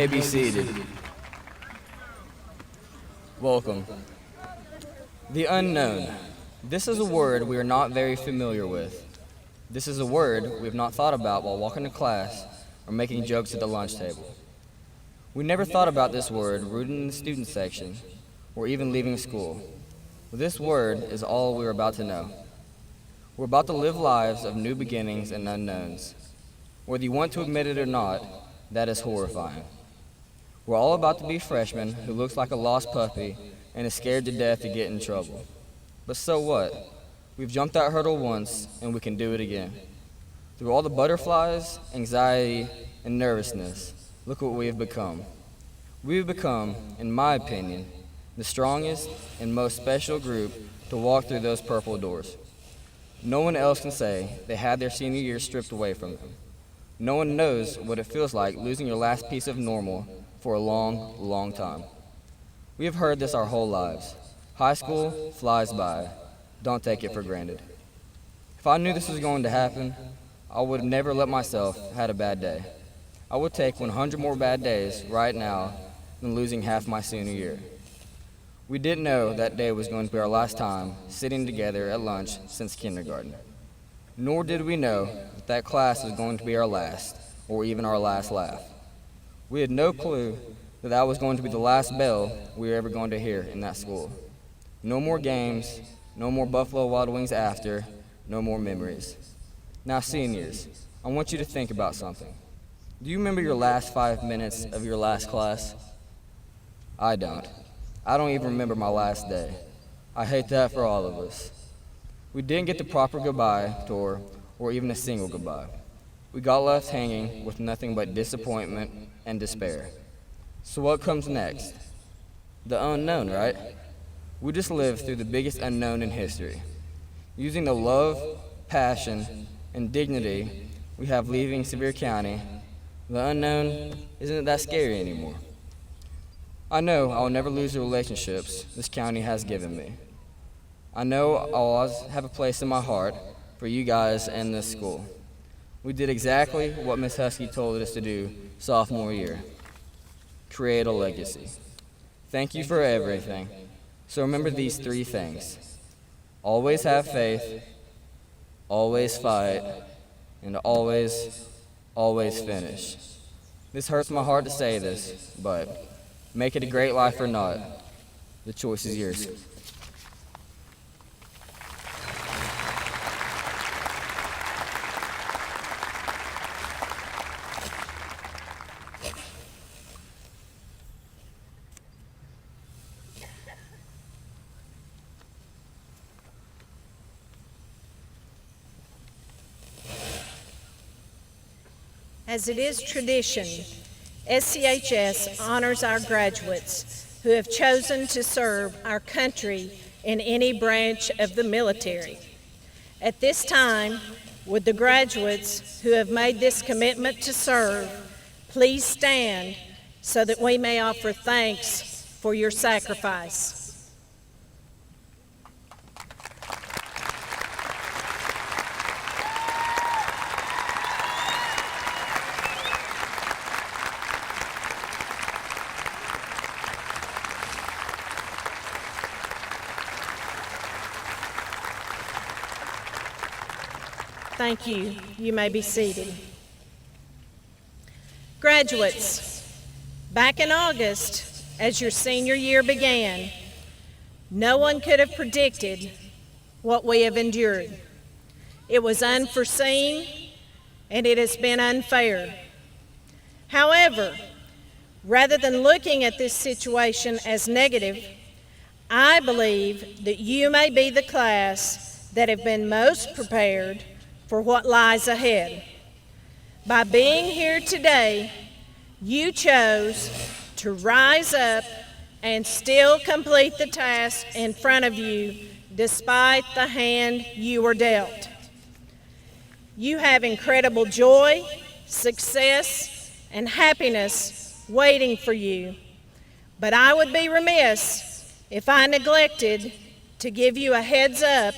may be seated. Welcome. The unknown. This is a word we are not very familiar with. This is a word we have not thought about while walking to class or making jokes at the lunch table. We never thought about this word rooted in the student section or even leaving school. But this word is all we're about to know. We're about to live lives of new beginnings and unknowns. Whether you want to admit it or not, that is horrifying. We're all about to be freshmen who looks like a lost puppy and is scared to death to get in trouble. But so what? We've jumped that hurdle once, and we can do it again. Through all the butterflies, anxiety, and nervousness, look what we have become. We have become, in my opinion, the strongest and most special group to walk through those purple doors. No one else can say they had their senior year stripped away from them. No one knows what it feels like losing your last piece of normal for a long, long time. We have heard this our whole lives. High school flies by. Don't take it for granted. If I knew this was going to happen, I would have never let myself had a bad day. I would take 100 more bad days right now than losing half my senior year. We didn't know that day was going to be our last time sitting together at lunch since kindergarten. Nor did we know that that class was going to be our last, or even our last laugh. We had no clue that that was going to be the last bell we were ever going to hear in that school. No more games, no more Buffalo Wild Wings after, no more memories. Now, seniors, I want you to think about something. Do you remember your last 5 minutes of your last class? I don't. I don't even remember my last day. I hate that for all of us. We didn't get the proper goodbye tour or even a single goodbye. We got left hanging with nothing but disappointment and despair. So what comes next? The unknown, right? We just lived through the biggest unknown in history. Using the love, passion, and dignity we have leaving Sevier County, the unknown isn't that scary anymore. I know I'll never lose the relationships this county has given me. I know I'll always have a place in my heart for you guys and this school. We did exactly what Miss Husky told us to do sophomore year. Create a legacy. Thank you for everything. So remember these 3 things. Always have faith, always fight, and always, always finish. This hurts my heart to say this, but make it a great life or not. The choice is yours. As it is tradition, SCHS honors our graduates who have chosen to serve our country in any branch of the military. At this time, would the graduates who have made this commitment to serve please stand so that we may offer thanks for your sacrifice. Thank you. You may be seated. Graduates, back in August, as your senior year began, no one could have predicted what we have endured. It was unforeseen, and it has been unfair. However, rather than looking at this situation as negative, I believe that you may be the class that have been most prepared for what lies ahead. By being here today, you chose to rise up and still complete the task in front of you despite the hand you were dealt. You have incredible joy, success, and happiness waiting for you, but I would be remiss if I neglected to give you a heads up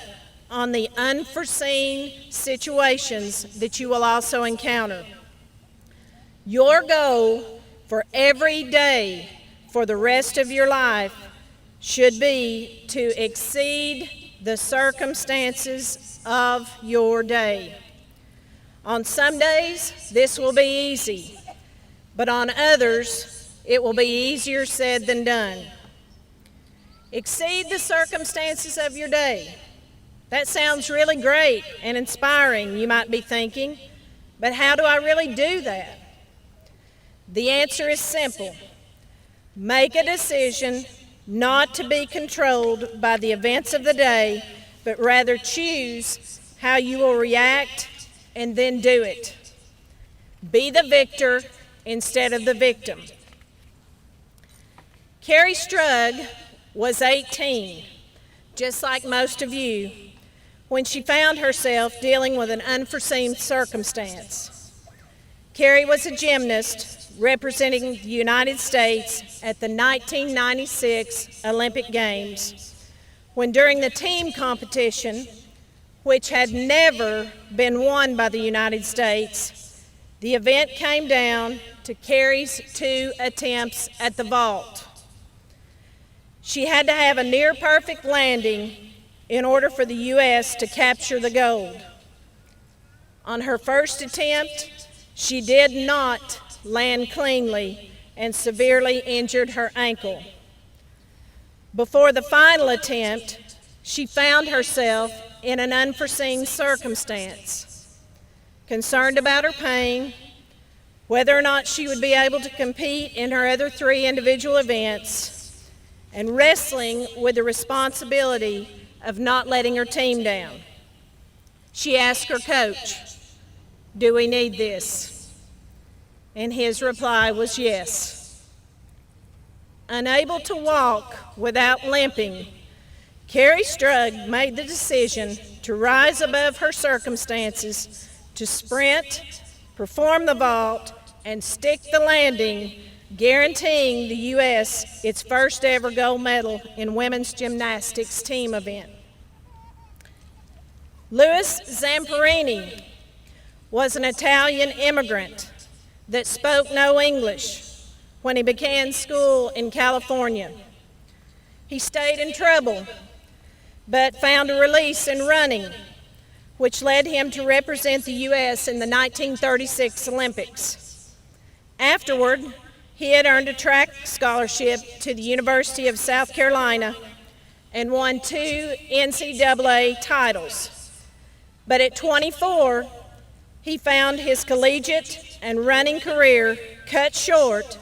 on the unforeseen situations that you will also encounter. Your goal for every day for the rest of your life should be to exceed the circumstances of your day. On some days, this will be easy, but on others, it will be easier said than done. Exceed the circumstances of your day. That sounds really great and inspiring, you might be thinking, but how do I really do that? The answer is simple. Make a decision not to be controlled by the events of the day, but rather choose how you will react and then do it. Be the victor instead of the victim. Carrie Strug was 18, just like most of you, when she found herself dealing with an unforeseen circumstance. Carrie was a gymnast representing the United States at the 1996 Olympic Games, when during the team competition, which had never been won by the United States, the event came down to Carrie's 2 attempts at the vault. She had to have a near-perfect landing in order for the U.S. to capture the gold. On her first attempt, she did not land cleanly and severely injured her ankle. Before the final attempt, she found herself in an unforeseen circumstance, concerned about her pain, whether or not she would be able to compete in her other 3 individual events, and wrestling with the responsibility of not letting her team down. She asked her coach, "Do we need this?" And his reply was yes. Unable to walk without limping, Carrie Strug made the decision to rise above her circumstances, to sprint, perform the vault, and stick the landing, guaranteeing the U.S. its first ever gold medal in women's gymnastics team event. Louis Zamperini was an Italian immigrant that spoke no English when he began school in California. He stayed in trouble, but found a release in running, which led him to represent the U.S. in the 1936 Olympics. Afterward, he had earned a track scholarship to the University of South Carolina and won 2 NCAA titles. But at 24, he found his collegiate and running career cut short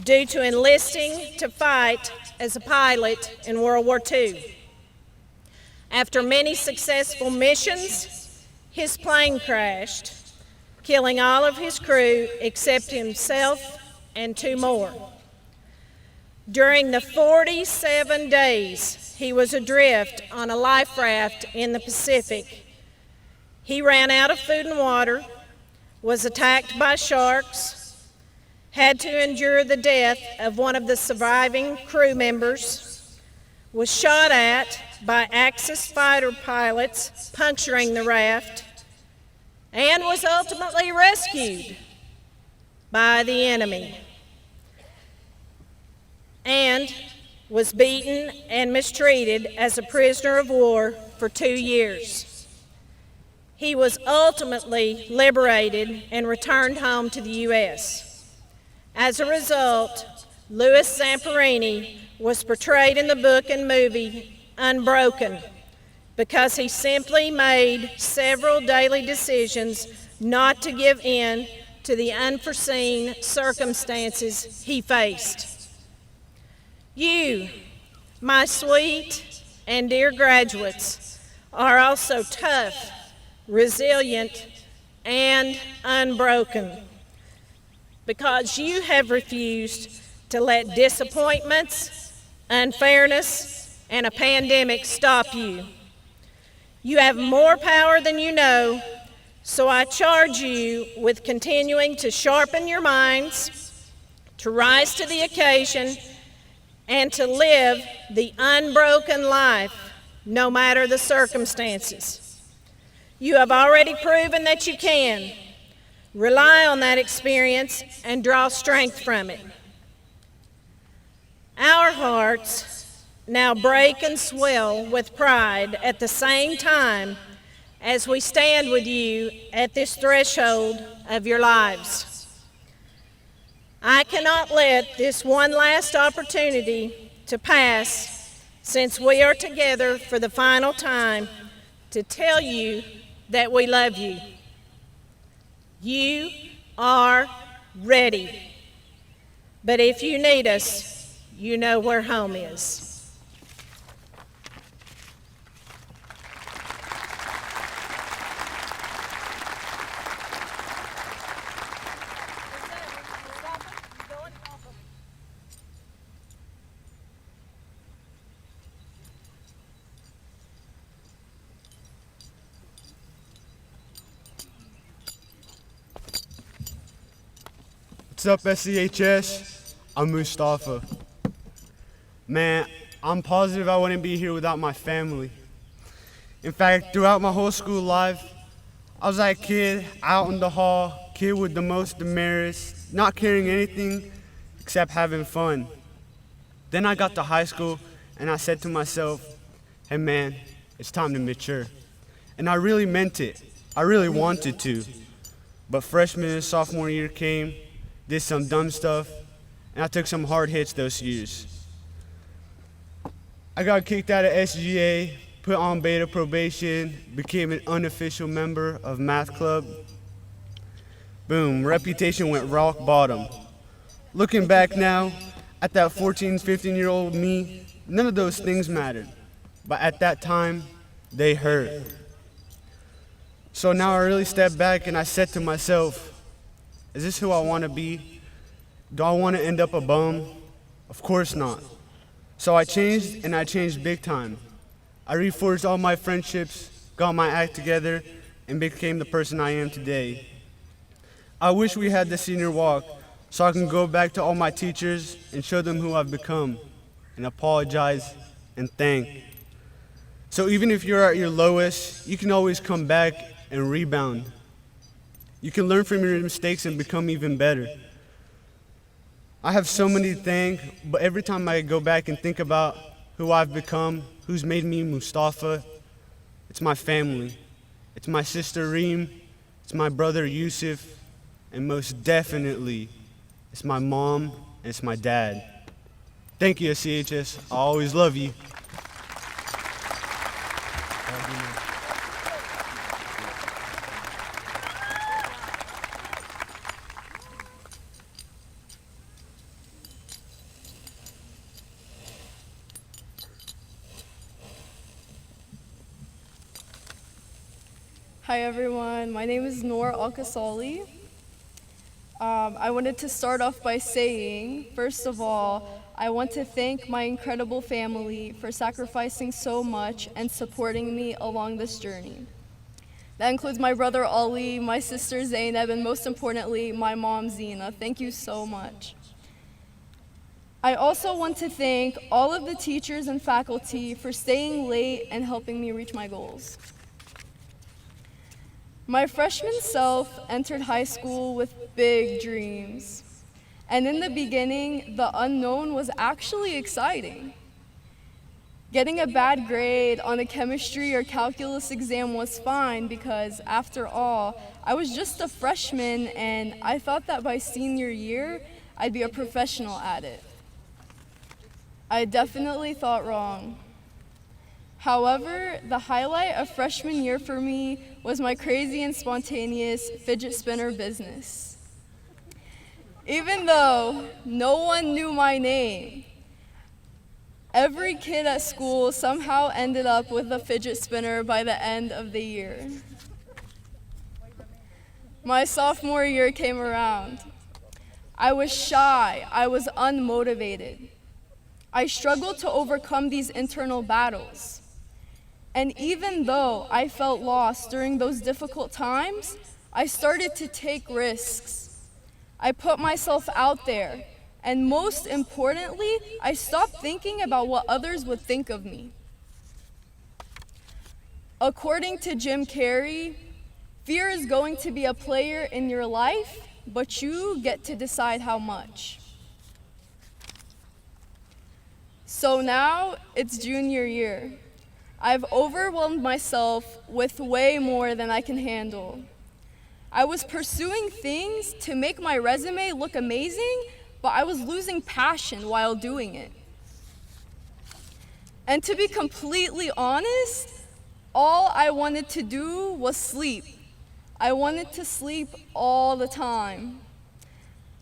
due to enlisting to fight as a pilot in World War II. After many successful missions, his plane crashed, killing all of his crew except himself and 2 more. During the 47 days he was adrift on a life raft in the Pacific, he ran out of food and water, was attacked by sharks, had to endure the death of one of the surviving crew members, was shot at by Axis fighter pilots puncturing the raft, and was ultimately rescued by the enemy, and was beaten and mistreated as a prisoner of war for 2 years. He was ultimately liberated and returned home to the U.S. As a result, Louis Zamperini was portrayed in the book and movie Unbroken because he simply made several daily decisions not to give in to the unforeseen circumstances he faced. You, my sweet and dear graduates, are also tough, resilient, and unbroken because you have refused to let disappointments, unfairness, and a pandemic stop you. You have more power than you know, so I charge you with continuing to sharpen your minds, to rise to the occasion, and to live the unbroken life, no matter the circumstances. You have already proven that you can. Rely on that experience and draw strength from it. Our hearts now break and swell with pride at the same time as we stand with you at this threshold of your lives. I cannot let this one last opportunity to pass, since we are together for the final time, to tell you that we love you. You are ready. But if you need us, you know where home is. What's up, SCHS? I'm Mustafa. Man, I'm positive I wouldn't be here without my family. In fact, throughout my whole school life, I was that kid out in the hall, kid with the most demerits, not caring anything except having fun. Then I got to high school and I said to myself, hey man, it's time to mature. And I really meant it. I really wanted to. But freshman and sophomore year came, did some dumb stuff, and I took some hard hits those years. I got kicked out of SGA, put on beta probation, became an unofficial member of math club. Boom, reputation went rock bottom. Looking back now, at that 14, 15-year-old me, none of those things mattered. But at that time, they hurt. So now I really stepped back and I said to myself, is this who I want to be? Do I want to end up a bum? Of course not. So I changed, and I changed big time. I reforged all my friendships, got my act together, and became the person I am today. I wish we had the senior walk so I can go back to all my teachers and show them who I've become, and apologize and thank. So even if you're at your lowest, you can always come back and rebound. You can learn from your mistakes and become even better. I have so many to thank, but every time I go back and think about who I've become, who's made me Mustafa, it's my family. It's my sister Reem, it's my brother Yusuf, and most definitely, it's my mom and it's my dad. Thank you, SCHS. I always love you. Hi everyone, my name is Nora Alkasali. I wanted to start off by saying, first of all, I want to thank my incredible family for sacrificing so much and supporting me along this journey. That includes my brother Ali, my sister Zainab, and most importantly, my mom Zina. Thank you so much. I also want to thank all of the teachers and faculty for staying late and helping me reach my goals. My freshman self entered high school with big dreams. And in the beginning, the unknown was actually exciting. Getting a bad grade on a chemistry or calculus exam was fine because, after all, I was just a freshman and I thought that by senior year, I'd be a professional at it. I definitely thought wrong. However, the highlight of freshman year for me was my crazy and spontaneous fidget spinner business. Even though no one knew my name, every kid at school somehow ended up with a fidget spinner by the end of the year. My sophomore year came around. I was shy, I was unmotivated. I struggled to overcome these internal battles. And even though I felt lost during those difficult times, I started to take risks. I put myself out there, and most importantly, I stopped thinking about what others would think of me. According to Jim Carrey, Fear is going to be a player in your life, but you get to decide how much. So now it's junior year. I've overwhelmed myself with way more than I can handle. I was pursuing things to make my resume look amazing, but I was losing passion while doing it. And to be completely honest, all I wanted to do was sleep. I wanted to sleep all the time.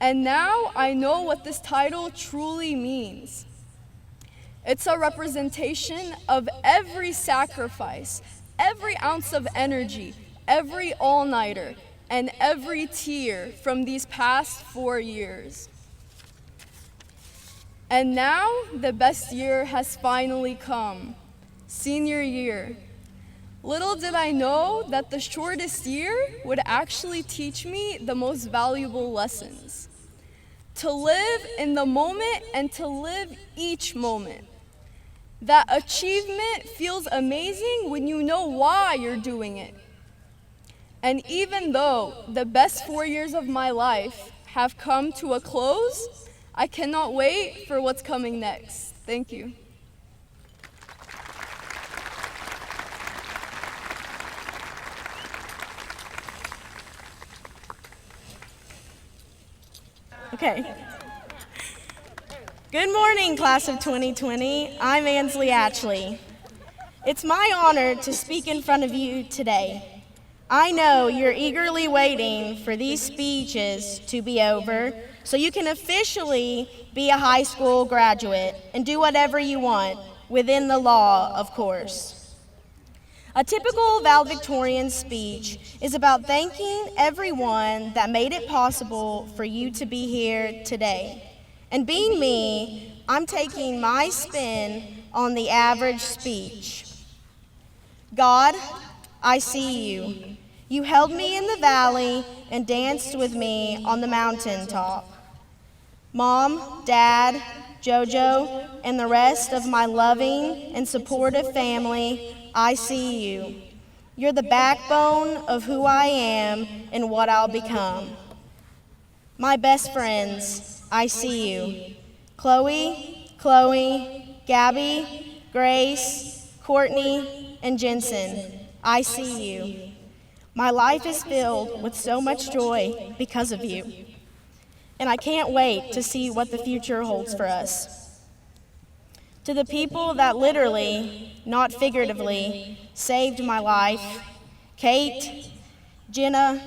And now I know what this title truly means. It's a representation of every sacrifice, every ounce of energy, every all-nighter, and every tear from these past 4 years. And now the best year has finally come, senior year. Little did I know that the shortest year would actually teach me the most valuable lessons. To live in the moment and to live each moment. That achievement feels amazing when you know why you're doing it. And even though the best 4 years of my life have come to a close, I cannot wait for what's coming next. Thank you. Okay. Good morning, class of 2020. I'm Ansley. It's my honor to speak in front of you today. I know you're eagerly waiting for these speeches to be over so you can officially be a high school graduate and do whatever you want, within the law, of course. A typical valedictorian speech is about thanking everyone that made it possible for you to be here today. And being me, I'm taking my spin on the average speech. God, I see you. You held me in the valley and danced with me on the mountaintop. Mom, Dad, JoJo, and the rest of my loving and supportive family, I see you. You're the backbone of who I am and what I'll become. My best friends, I see you. Chloe, Gabby, Grace, Courtney, and Jensen, I see you. My life is filled with so much joy because of you. And I can't wait to see what the future holds for us. To the people that literally, not figuratively, saved my life, Kate, Jenna,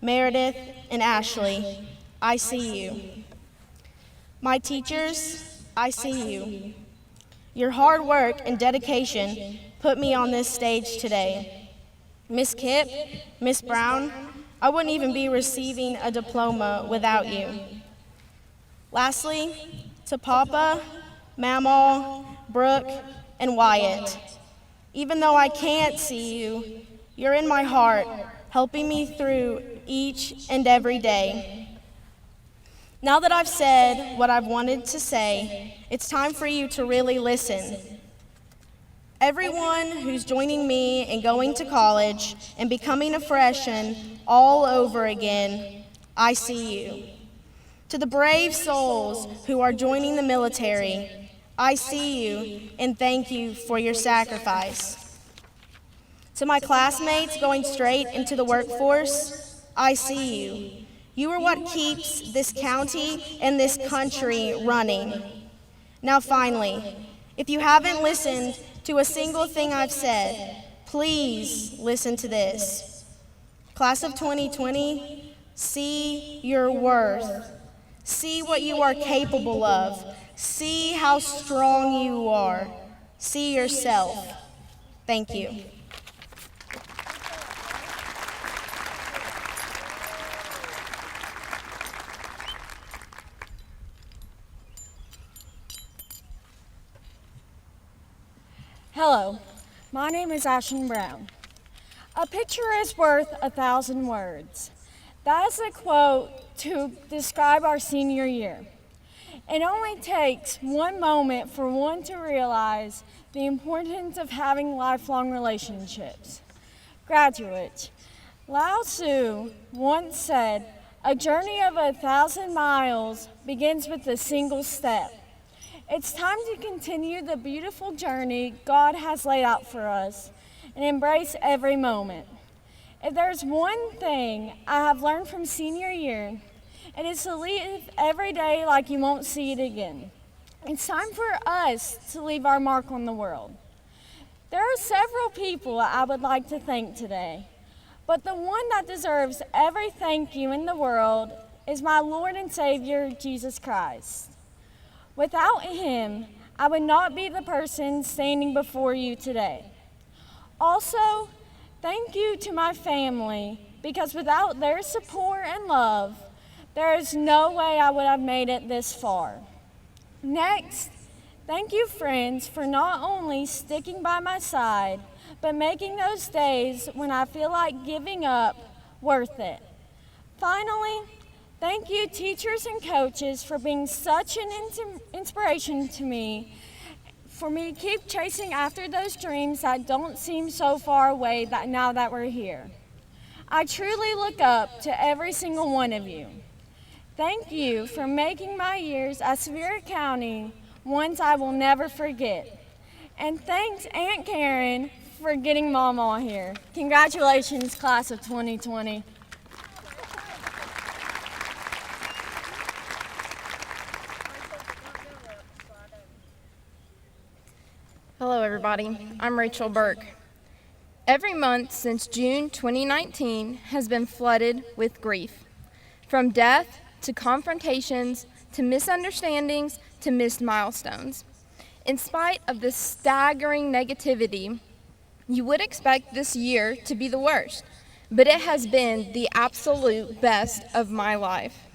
Meredith, and Ashley, I see you. My teachers, I see you. Your hard work and dedication put me on this stage today. Miss Kip, Miss Brown, I wouldn't even be receiving a diploma without you. Lastly, to Papa, Mamaw, Brooke, and Wyatt. Even though I can't see you, you're in my heart, helping me through each and every day. Now that I've said what I've wanted to say, it's time for you to really listen. Everyone who's joining me in going to college and becoming a freshman all over again, I see you. To the brave souls who are joining the military, I see you and thank you for your sacrifice. To my classmates going straight into the workforce, I see you. You are what keeps this county and this country running. Now finally, if you haven't listened to a single thing I've said, please listen to this. Class of 2020, see your worth. See what you are capable of. See how strong you are. See yourself. Thank you. Hello, my name is Ashton Brown. A picture is worth 1,000 words. That is a quote to describe our senior year. It only takes one moment for one to realize the importance of having lifelong relationships. Graduates, Lao Tzu once said, "A journey of 1,000 miles begins with a single step." It's time to continue the beautiful journey God has laid out for us and embrace every moment. If there's one thing I have learned from senior year, it is to live every day like you won't see it again. It's time for us to leave our mark on the world. There are several people I would like to thank today, but the one that deserves every thank you in the world is my Lord and Savior, Jesus Christ. Without him, I would not be the person standing before you today. Also, thank you to my family, because without their support and love, there is no way I would have made it this far. Next, thank you, friends, for not only sticking by my side, but making those days when I feel like giving up worth it. Finally, thank you, teachers and coaches, for being such an inspiration to me, for me to keep chasing after those dreams that don't seem so far away now that we're here. I truly look up to every single one of you. Thank you for making my years at Sevier County ones I will never forget. And thanks, Aunt Karen, for getting Mama here. Congratulations, class of 2020. Hello, everybody. I'm Rachel Burke. Every month since June 2019 has been flooded with grief. From death to confrontations to misunderstandings to missed milestones. In spite of the staggering negativity, you would expect this year to be the worst, but it has been the absolute best of my life.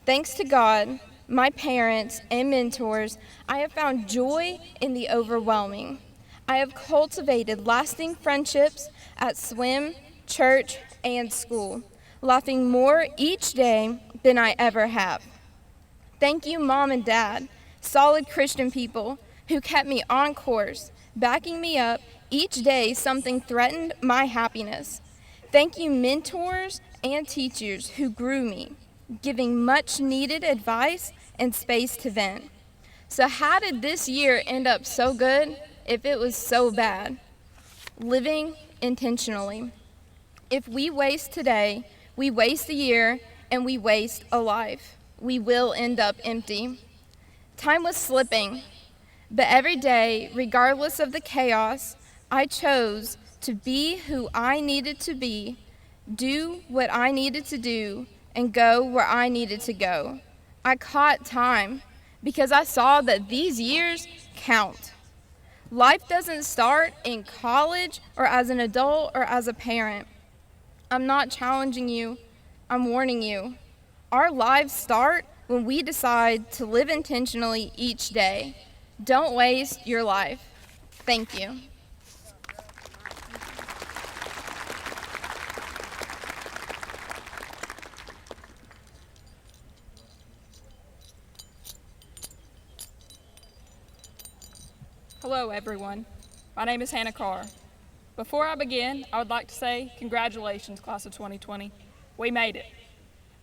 Thanks to God, my parents, and mentors, I have found joy in the overwhelming. I have cultivated lasting friendships at swim, church, and school, laughing more each day than I ever have. Thank you, Mom and Dad, solid Christian people who kept me on course, backing me up each day something threatened my happiness. Thank you, mentors and teachers who grew me, giving much needed advice and space to vent. So how did this year end up so good if it was so bad? Living intentionally. If we waste today, we waste a year and we waste a life. We will end up empty. Time was slipping, but every day, regardless of the chaos, I chose to be who I needed to be, do what I needed to do, and go where I needed to go. I caught time because I saw that these years count. Life doesn't start in college or as an adult or as a parent. I'm not challenging you, I'm warning you. Our lives start when we decide to live intentionally each day. Don't waste your life. Thank you. Hello, everyone. My name is Hanna. Before I begin, I would like to say congratulations, class of 2020. We made it.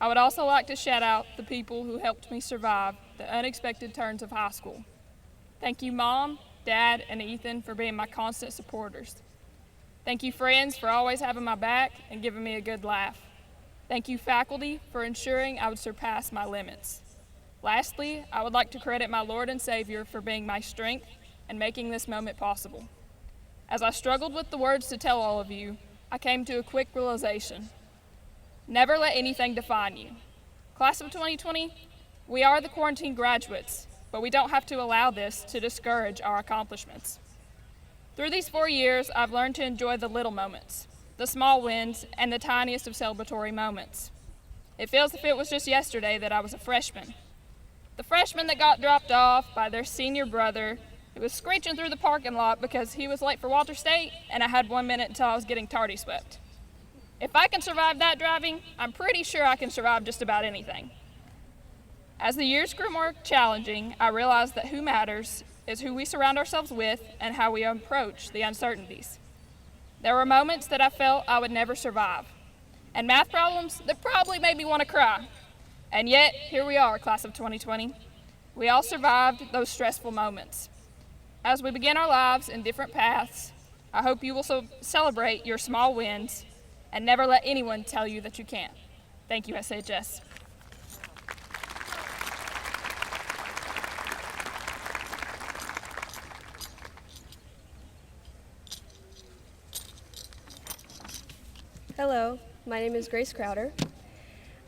I would also like to shout out the people who helped me survive the unexpected turns of high school. Thank you, Mom, Dad, and Ethan for being my constant supporters. Thank you, friends, for always having my back and giving me a good laugh. Thank you, faculty, for ensuring I would surpass my limits. Lastly, I would like to credit my Lord and Savior for being my strength and making this moment possible. As I struggled with the words to tell all of you, I came to a quick realization. Never let anything define you. Class of 2020, we are the quarantine graduates, but we don't have to allow this to discourage our accomplishments. Through these 4 years, I've learned to enjoy the little moments, the small wins, and the tiniest of celebratory moments. It feels as if it was just yesterday that I was a freshman. The freshman that got dropped off by their senior brother who was screeching through the parking lot because he was late for Walter State and I had 1 minute until I was getting tardy swept. If I can survive that driving, I'm pretty sure I can survive just about anything. As the years grew more challenging, I realized that who matters is who we surround ourselves with and how we approach the uncertainties. There were moments that I felt I would never survive. and math problems that probably made me want to cry. And yet, here we are, class of 2020. We all survived those stressful moments. As we begin our lives in different paths, I hope you will celebrate your small wins and never let anyone tell you that you can't. Thank you, SHS. Hello, my name is Grace Crowder.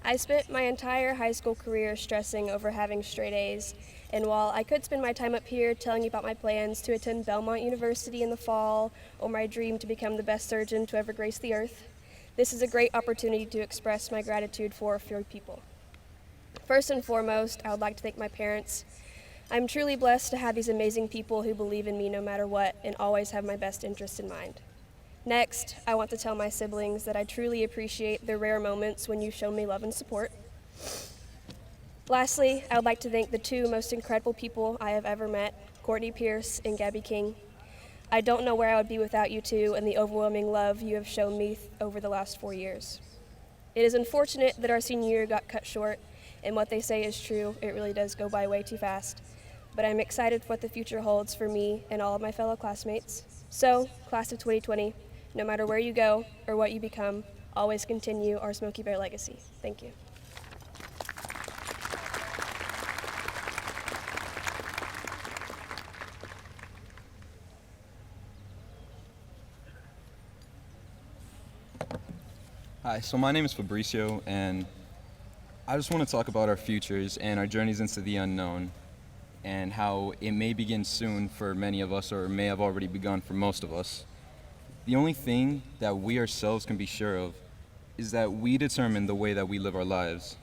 I spent my entire high school career stressing over having straight A's, and while I could spend my time up here telling you about my plans to attend Belmont University in the fall or my dream to become the best surgeon to ever grace the earth, this is a great opportunity to express my gratitude for a few people. First and foremost, I would like to thank my parents. I'm truly blessed to have these amazing people who believe in me no matter what and always have my best interest in mind. Next, I want to tell my siblings that I truly appreciate the rare moments when you show me love and support. Lastly, I would like to thank the two most incredible people I have ever met, Courtney Pierce and Gabby King. I don't know where I would be without you two and the overwhelming love you have shown me over the last 4 years. It is unfortunate that our senior year got cut short, and what they say is true, it really does go by way too fast. But I'm excited for what the future holds for me and all of my fellow classmates. So, class of 2020, no matter where you go or what you become, always continue our Smoky Bear legacy. Thank you. Hi, so my name is Fabrizio, and I just want to talk about our futures and our journeys into the unknown, and how it may begin soon for many of us, or may have already begun for most of us. The only thing that we ourselves can be sure of is that we determine the way that we live our lives.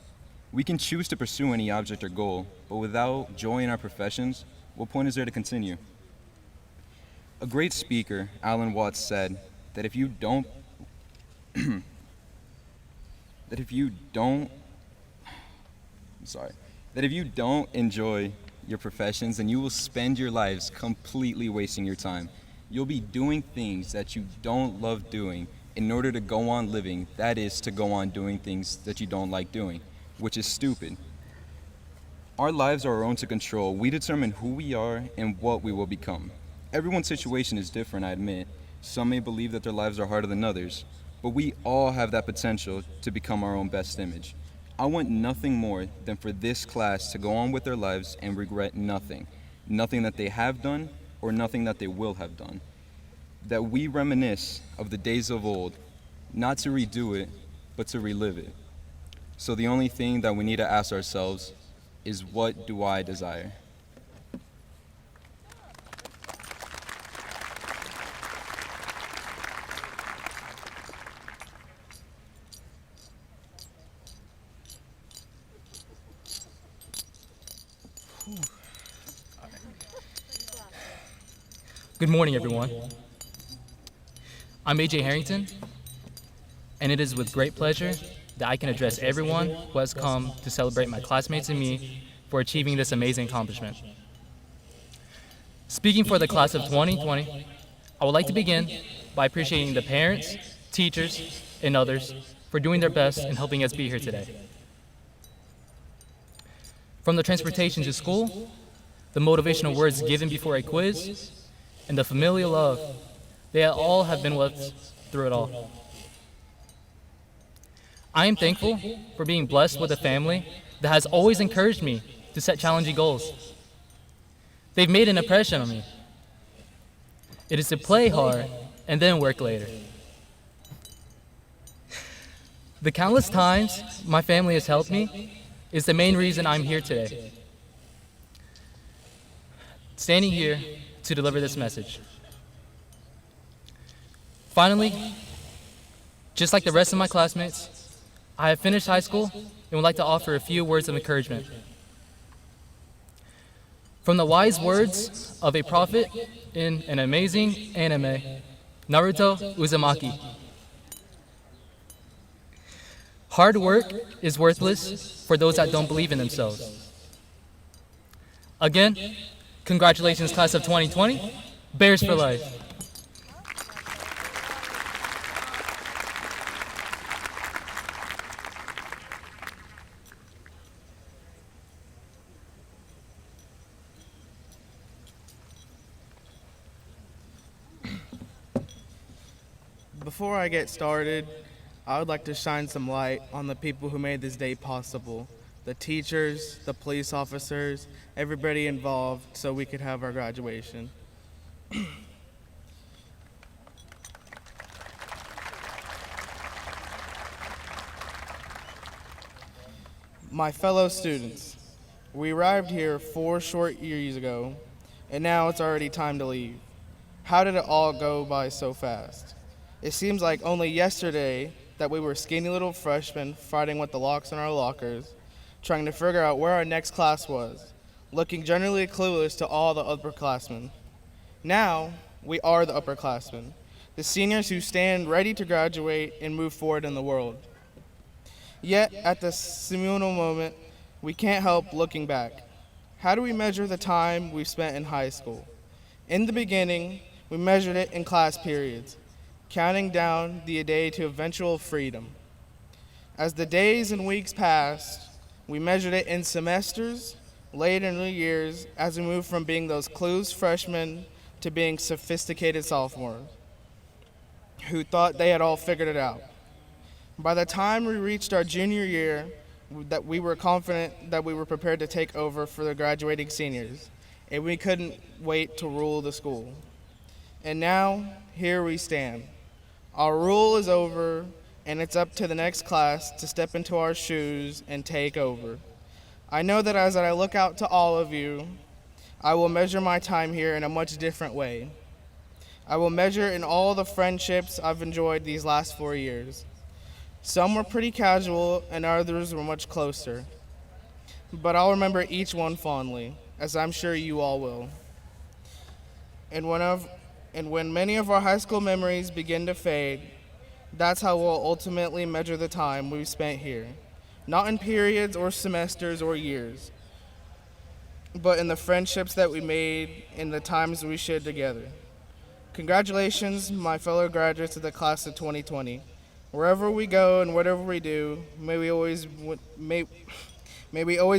We can choose to pursue any object or goal, but without joy in our professions, what point is there to continue? A great speaker, Alan Watts, said that if you don't enjoy your professions, then you will spend your lives completely wasting your time. You'll be doing things that you don't love doing in order to go on living, that is, to go on doing things that you don't like doing, which is stupid. Our lives are our own to control. We determine who we are and what we will become. Everyone's situation is different, I admit. Some may believe that their lives are harder than others, but we all have that potential to become our own best image. I want nothing more than for this class to go on with their lives and regret nothing. Nothing that they have done or nothing that they will have done. That we reminisce of the days of old, not to redo it, but to relive it. So the only thing that we need to ask ourselves is, what do I desire? Good morning, everyone. I'm AJ Harrington, and it is with great pleasure that I can address everyone who has come to celebrate my classmates and me for achieving this amazing accomplishment. Speaking for the class of 2020, I would like to begin by appreciating the parents, teachers, and others for doing their best in helping us be here today. From the transportation to school, the motivational words given before a quiz, and the familial love, they all have been with us through it all. I am thankful for being blessed with a family that has always encouraged me to set challenging goals. They've made an impression on me. It is to play hard and then work later. The countless times my family has helped me is the main reason I'm here today, standing here to deliver this message. Finally, just like the rest of my classmates, I have finished high school and would like to offer a few words of encouragement. From the wise words of a prophet in an amazing anime, Naruto Uzumaki. Hard work is worthless for those that don't believe in themselves. Again, congratulations, class of 2020. Bears for life. Before I get started, I would like to shine some light on the people who made this day possible. The teachers, the police officers, everybody involved so we could have our graduation. My fellow students, we arrived here 4 short years ago, and now it's already time to leave. How did it all go by so fast? It seems like only yesterday that we were skinny little freshmen fighting with the locks in our lockers, trying to figure out where our next class was, looking generally clueless to all the upperclassmen. Now, we are the upperclassmen, the seniors who stand ready to graduate and move forward in the world. Yet, at this seminal moment, we can't help looking back. How do we measure the time we've spent in high school? In the beginning, we measured it in class periods, counting down the day to eventual freedom. As the days and weeks passed, we measured it in semesters, later in the years, as we moved from being those clueless freshmen to being sophisticated sophomores who thought they had all figured it out. By the time we reached our junior year, that we were confident that we were prepared to take over for the graduating seniors, and we couldn't wait to rule the school. And now, here we stand. Our rule is over, and it's up to the next class to step into our shoes and take over. I know that as I look out to all of you, I will measure my time here in a much different way. I will measure in all the friendships I've enjoyed these last 4 years. Some were pretty casual and others were much closer. But I'll remember each one fondly, as I'm sure you all will. And when many of our high school memories begin to fade, that's how we'll ultimately measure the time we've spent here. Not in periods or semesters or years, but in the friendships that we made and the times we shared together. Congratulations, my fellow graduates of the class of 2020. Wherever we go and whatever we do, may we always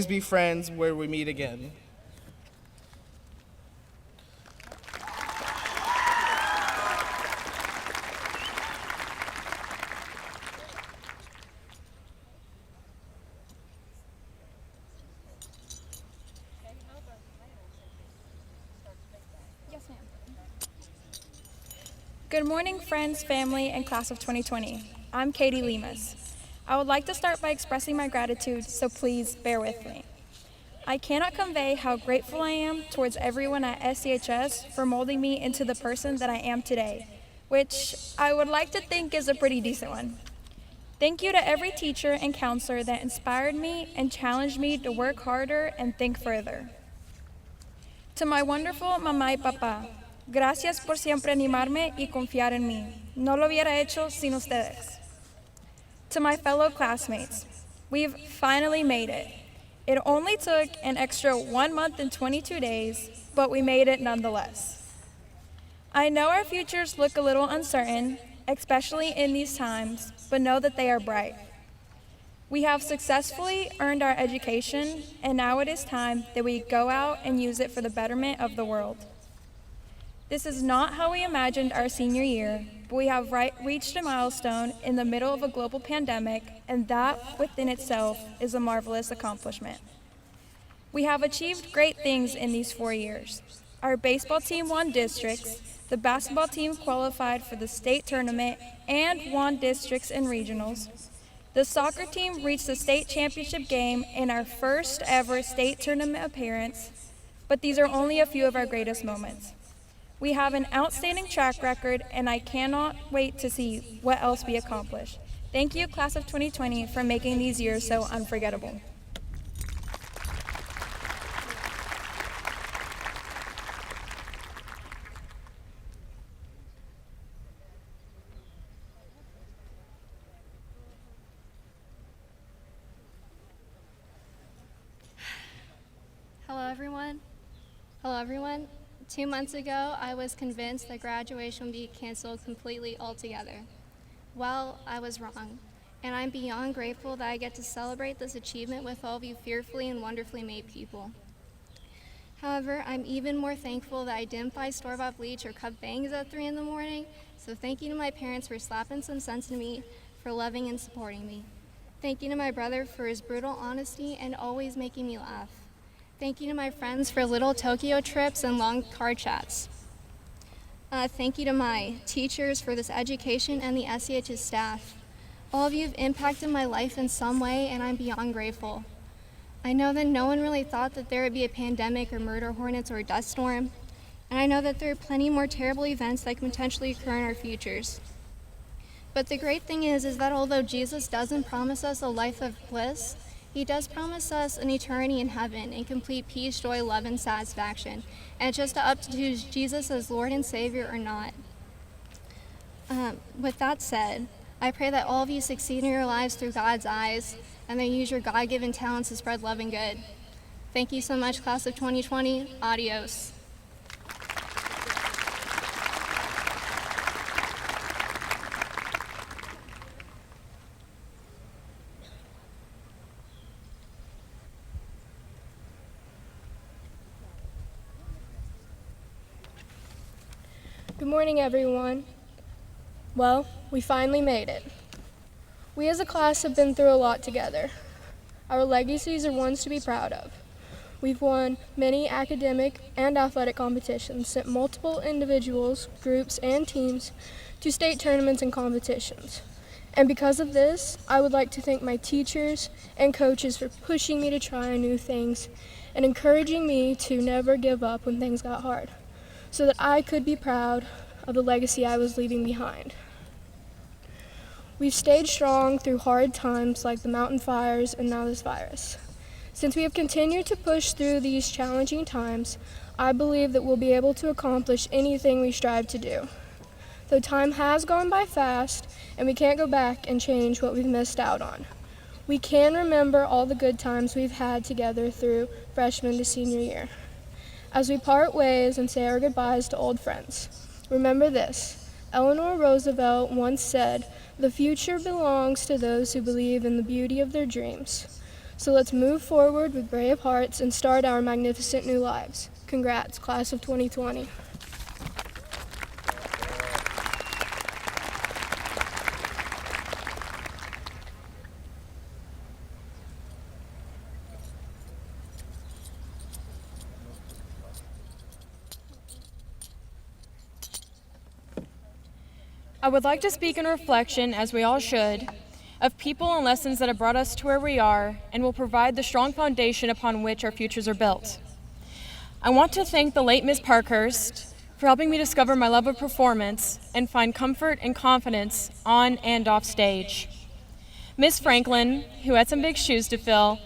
be friends where we meet again. Good morning, friends, family, and class of 2020. I'm Katie Lemus. I would like to start by expressing my gratitude, so please bear with me. I cannot convey how grateful I am towards everyone at SCHS for molding me into the person that I am today, which I would like to think is a pretty decent one. Thank you to every teacher and counselor that inspired me and challenged me to work harder and think further. To my wonderful mamá y papá, gracias por siempre animarme y confiar en mí. No lo hubiera hecho sin ustedes. To my fellow classmates, we've finally made it. It only took an extra 1 month and 22 days, but we made it nonetheless. I know our futures look a little uncertain, especially in these times, but know that they are bright. We have successfully earned our education, and now it is time that we go out and use it for the betterment of the world. This is not how we imagined our senior year, but we have reached a milestone in the middle of a global pandemic, and that within itself is a marvelous accomplishment. We have achieved great things in these 4 years. Our baseball team won districts, the basketball team qualified for the state tournament and won districts and regionals. The soccer team reached the state championship game in our first ever state tournament appearance, but these are only a few of our greatest moments. We have an outstanding track record, and I cannot wait to see what else we accomplish. Thank you, class of 2020, for making these years so unforgettable. Hello, everyone. 2 months ago, I was convinced that graduation would be canceled completely altogether. Well, I was wrong, and I'm beyond grateful that I get to celebrate this achievement with all of you fearfully and wonderfully made people. However, I'm even more thankful that I didn't buy store-bought bleach or cut bangs at 3 in the morning, so thank you to my parents for slapping some sense into me, for loving and supporting me. Thank you to my brother for his brutal honesty and always making me laugh. Thank you to my friends for little Tokyo trips and long car chats. Thank you to my teachers for this education and the SEH's staff. All of you have impacted my life in some way, and I'm beyond grateful. I know that no one really thought that there would be a pandemic or murder hornets or a dust storm, and I know that there are plenty more terrible events that can potentially occur in our futures. But the great thing is that although Jesus doesn't promise us a life of bliss, he does promise us an eternity in heaven in complete peace, joy, love, and satisfaction. And it's just up to choose Jesus as Lord and Savior or not. With that said, I pray that all of you succeed in your lives through God's eyes and that you use your God-given talents to spread love and good. Thank you so much, class of 2020. Adios. Good morning, everyone. Well, we finally made it. We as a class have been through a lot together. Our legacies are ones to be proud of. We've won many academic and athletic competitions, sent multiple individuals, groups, and teams to state tournaments and competitions. And because of this, I would like to thank my teachers and coaches for pushing me to try new things and encouraging me to never give up when things got hard, so that I could be proud of the legacy I was leaving behind. We've stayed strong through hard times like the mountain fires and now this virus. Since we have continued to push through these challenging times, I believe that we'll be able to accomplish anything we strive to do. Though time has gone by fast and we can't go back and change what we've missed out on, we can remember all the good times we've had together through freshman to senior year. As we part ways and say our goodbyes to old friends, remember this. Eleanor Roosevelt once said, "The future belongs to those who believe in the beauty of their dreams." So let's move forward with brave hearts and start our magnificent new lives. Congrats, class of 2020. I would like to speak in reflection, as we all should, of people and lessons that have brought us to where we are and will provide the strong foundation upon which our futures are built. I want to thank the late Miss Parkhurst for helping me discover my love of performance and find comfort and confidence on and off stage. Miss Franklin, who had some big shoes to fill,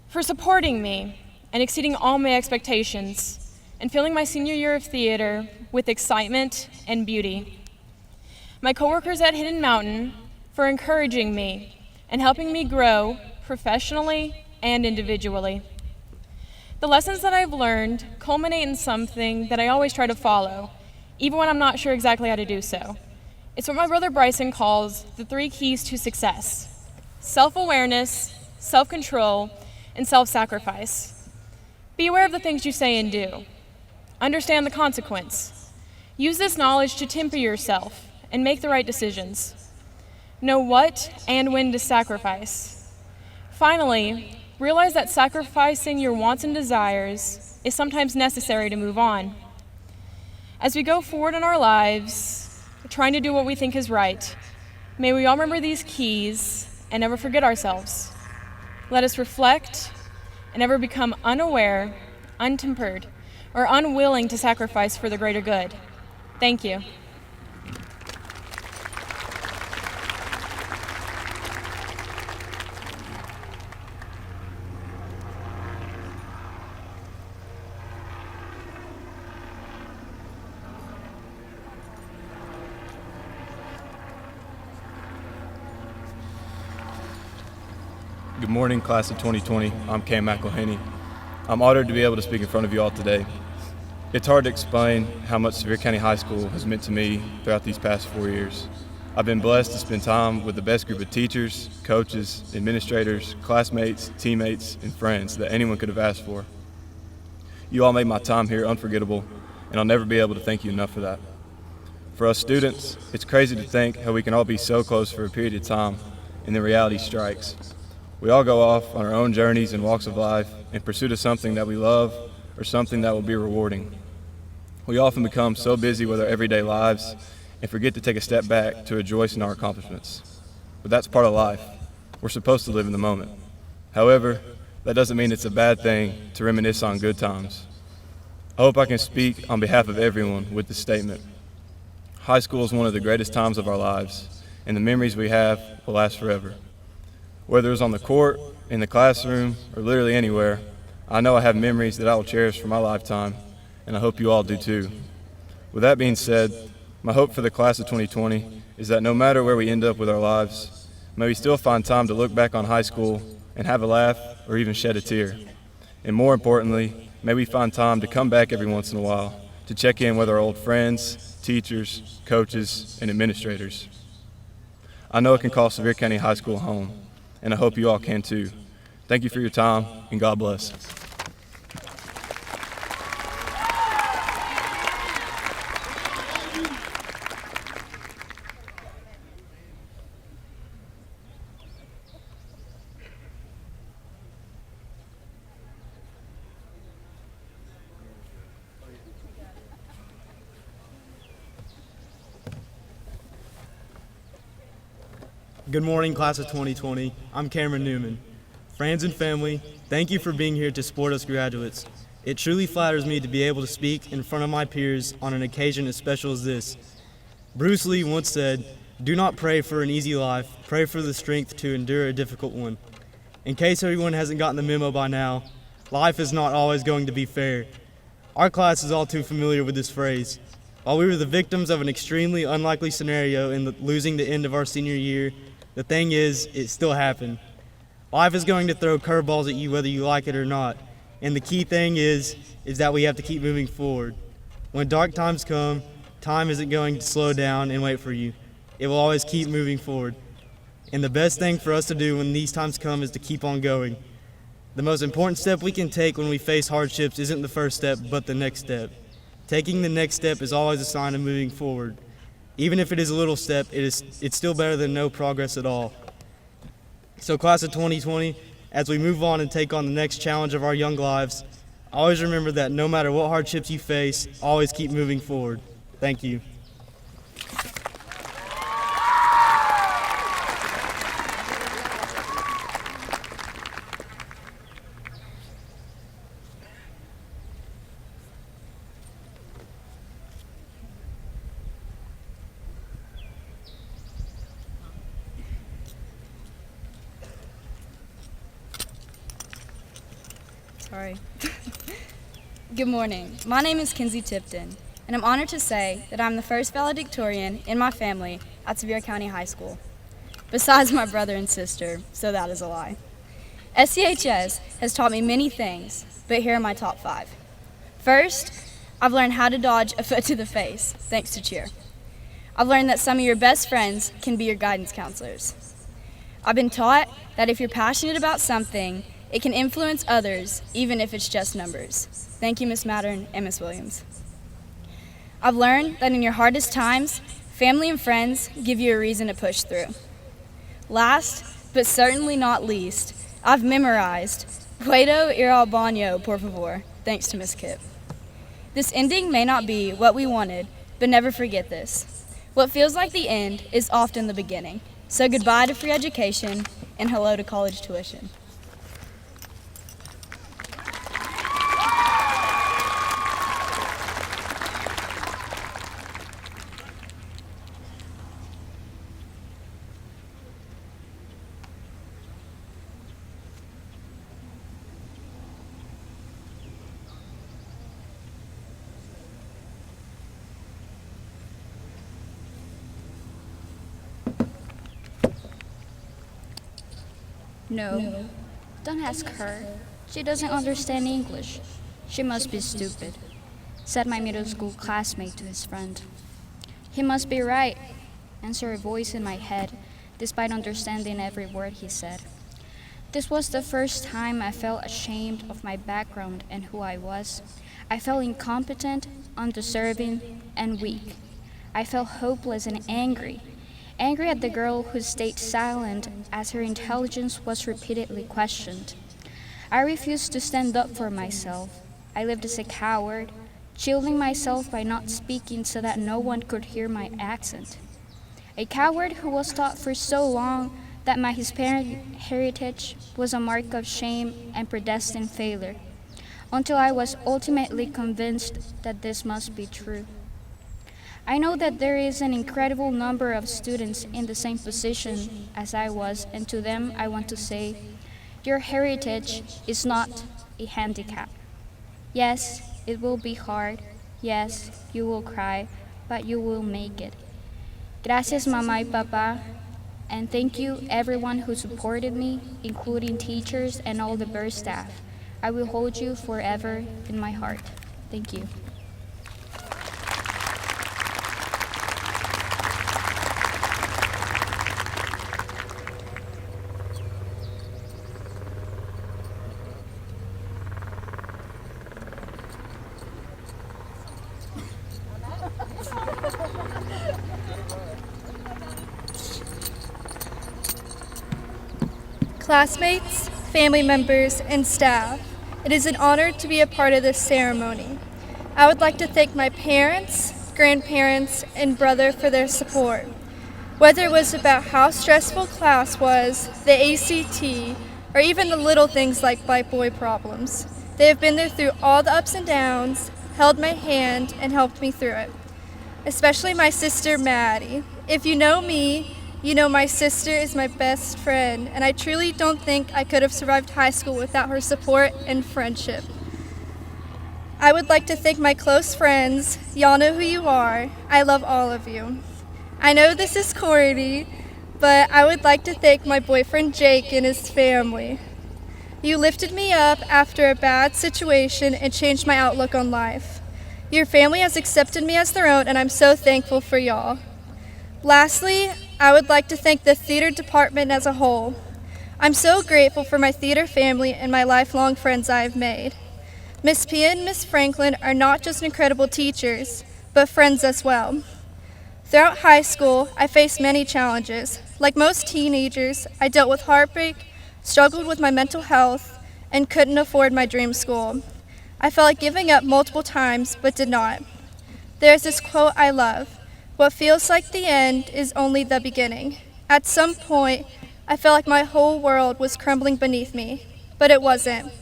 for supporting me and exceeding all my expectations and filling my senior year of theater with excitement and beauty. My coworkers at Hidden Mountain for encouraging me and helping me grow professionally and individually. The lessons that I've learned culminate in something that I always try to follow, even when I'm not sure exactly how to do so. It's what my brother Bryson calls the 3 keys to success: self-awareness, self-control, and self-sacrifice. Be aware of the things you say and do. Understand the consequence. Use this knowledge to temper yourself and make the right decisions. Know what and when to sacrifice. Finally, realize that sacrificing your wants and desires is sometimes necessary to move on. As we go forward in our lives, trying to do what we think is right, may we all remember these keys and never forget ourselves. Let us reflect and never become unaware, untempered, or unwilling to sacrifice for the greater good. Thank you. Good morning, class of 2020. I'm Cam McElhaney. I'm honored to be able to speak in front of you all today. It's hard to explain how much Sevier County High School has meant to me throughout these past 4 years. I've been blessed to spend time with the best group of teachers, coaches, administrators, classmates, teammates, and friends that anyone could have asked for. You all made my time here unforgettable, and I'll never be able to thank you enough for that. For us students, it's crazy to think how we can all be so close for a period of time, and then reality strikes. We all go off on our own journeys and walks of life in pursuit of something that we love or something that will be rewarding. We often become so busy with our everyday lives and forget to take a step back to rejoice in our accomplishments. But that's part of life. We're supposed to live in the moment. However, that doesn't mean it's a bad thing to reminisce on good times. I hope I can speak on behalf of everyone with this statement. High school is one of the greatest times of our lives, and the memories we have will last forever. Whether it's on the court, in the classroom, or literally anywhere, I know I have memories that I will cherish for my lifetime, and I hope you all do too. With that being said, my hope for the class of 2020 is that no matter where we end up with our lives, may we still find time to look back on high school and have a laugh or even shed a tear. And more importantly, may we find time to come back every once in a while to check in with our old friends, teachers, coaches, and administrators. I know it can call Sevier County High School home, and I hope you all can too. Thank you for your time, and God bless. Good morning, class of 2020. I'm Cameron Newman. Friends and family, thank you for being here to support us graduates. It truly flatters me to be able to speak in front of my peers on an occasion as special as this. Bruce Lee once said, "Do not pray for an easy life, pray for the strength to endure a difficult one." In case everyone hasn't gotten the memo by now, life is not always going to be fair. Our class is all too familiar with this phrase. While we were the victims of an extremely unlikely scenario in losing the end of our senior year, the thing is, it still happened. Life is going to throw curveballs at you whether you like it or not. And the key thing is that we have to keep moving forward. When dark times come, time isn't going to slow down and wait for you. It will always keep moving forward. And the best thing for us to do when these times come is to keep on going. The most important step we can take when we face hardships isn't the first step, but the next step. Taking the next step is always a sign of moving forward. Even if it is a little step, it's still better than no progress at all. So class of 2020, as we move on and take on the next challenge of our young lives, always remember that no matter what hardships you face, always keep moving forward. Thank you. Sorry. Good morning. My name is Kensey and I'm honored to say that I'm the first valedictorian in my family at Sevier County High School, besides my brother and sister, so that is a lie. SCHS has taught me many things, but here are my top 5. First, I've learned how to dodge a foot to the face, thanks to cheer. I've learned that some of your best friends can be your guidance counselors. I've been taught that if you're passionate about something, it can influence others, even if it's just numbers. Thank you, Miss Mattern and Miss Williams. I've learned that in your hardest times, family and friends give you a reason to push through. Last, but certainly not least, I've memorized Puedo ir al baño, por favor, thanks to Miss Kip. This ending may not be what we wanted, but never forget this. What feels like the end is often the beginning. So goodbye to free education and hello to college tuition. No, don't ask her. She doesn't understand English. She must be stupid, said my middle school classmate to his friend. He must be right, answered a voice in my head, despite understanding every word he said. This was the first time I felt ashamed of my background and who I was. I felt incompetent, undeserving, and weak. I felt hopeless and angry. Angry at the girl who stayed silent as her intelligence was repeatedly questioned. I refused to stand up for myself. I lived as a coward, shielding myself by not speaking so that no one could hear my accent. A coward who was taught for so long that my Hispanic heritage was a mark of shame and predestined failure, until I was ultimately convinced that this must be true. I know that there is an incredible number of students in the same position as I was, and to them I want to say, your heritage is not a handicap. Yes, it will be hard. Yes, you will cry, but you will make it. Gracias, Mamá y Papá, and thank you everyone who supported me, including teachers and all the birth staff. I will hold you forever in my heart. Thank you. Classmates, family members, and staff, it is an honor to be a part of this ceremony. I would like to thank my parents, grandparents, and brother for their support. Whether it was about how stressful class was, the ACT, or even the little things like black boy problems, they have been there through all the ups and downs, held my hand, and helped me through it. Especially my sister, Maddie. If you know me, you know my sister is my best friend, and I truly don't think I could have survived high school without her support and friendship. I would like to thank my close friends. Y'all know who you are. I love all of you. I know this is corny, but I would like to thank my boyfriend Jake and his family. You lifted me up after a bad situation and changed my outlook on life. Your family has accepted me as their own, and I'm so thankful for y'all. Lastly, I would like to thank the theater department as a whole. I'm so grateful for my theater family and my lifelong friends I have made. Miss Pia and Miss Franklin are not just incredible teachers, but friends as well. Throughout high school, I faced many challenges. Like most teenagers, I dealt with heartbreak, struggled with my mental health, and couldn't afford my dream school. I felt like giving up multiple times, but did not. There's this quote I love: "What feels like the end is only the beginning." At some point, I felt like my whole world was crumbling beneath me, but it wasn't.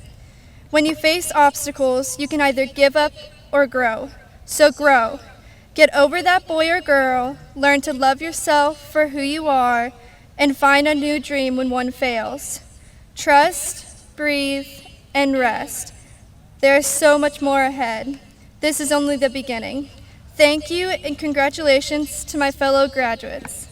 When you face obstacles, you can either give up or grow. So grow. Get over that boy or girl, learn to love yourself for who you are, and find a new dream when one fails. Trust, breathe, and rest. There is so much more ahead. This is only the beginning. Thank you and congratulations to my fellow graduates.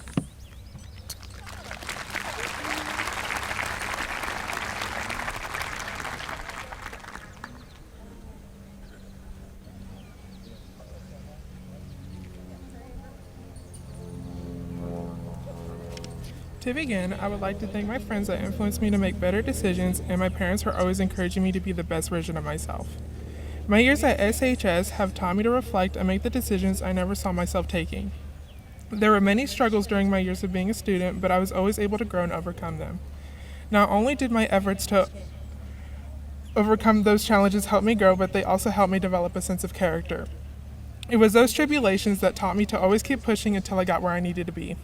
To begin, I would like to thank my friends that influenced me to make better decisions, and my parents for always encouraging me to be the best version of myself. My years at SHS have taught me to reflect and make the decisions I never saw myself taking. There were many struggles during my years of being a student, but I was always able to grow and overcome them. Not only did my efforts to overcome those challenges help me grow, but they also helped me develop a sense of character. It was those tribulations that taught me to always keep pushing until I got where I needed to be.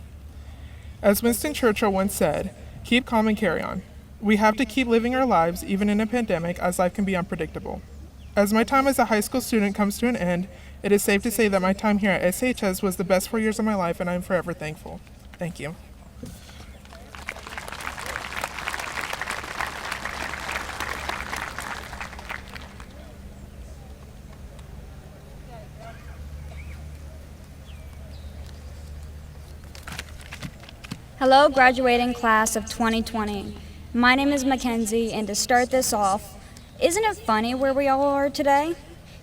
As Winston Churchill once said, "Keep calm and carry on." We have to keep living our lives, even in a pandemic, as life can be unpredictable. As my time as a high school student comes to an end, it is safe to say that my time here at SHS was the best 4 years of my life, and I am forever thankful. Thank you. Hello, graduating class of 2020. My name is Mackenzie, and to start this off, isn't it funny where we all are today?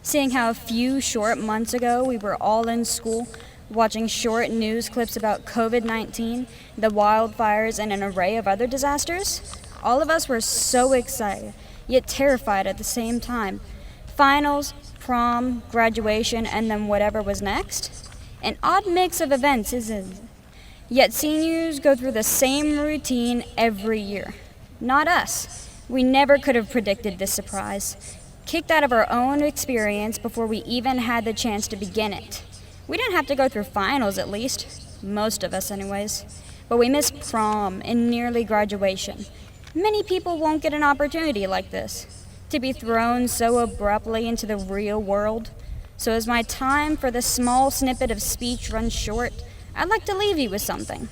Seeing how a few short months ago we were all in school watching short news clips about COVID-19, the wildfires, and an array of other disasters? All of us were so excited, yet terrified at the same time. Finals, prom, graduation, and then whatever was next. An odd mix of events, isn't it? Yet seniors go through the same routine every year. Not us. We never could have predicted this surprise. Kicked out of our own experience before we even had the chance to begin it. We didn't have to go through finals, at least. Most of us, anyways. But we missed prom and nearly graduation. Many people won't get an opportunity like this, to be thrown so abruptly into the real world. So as my time for this small snippet of speech runs short, I'd like to leave you with something.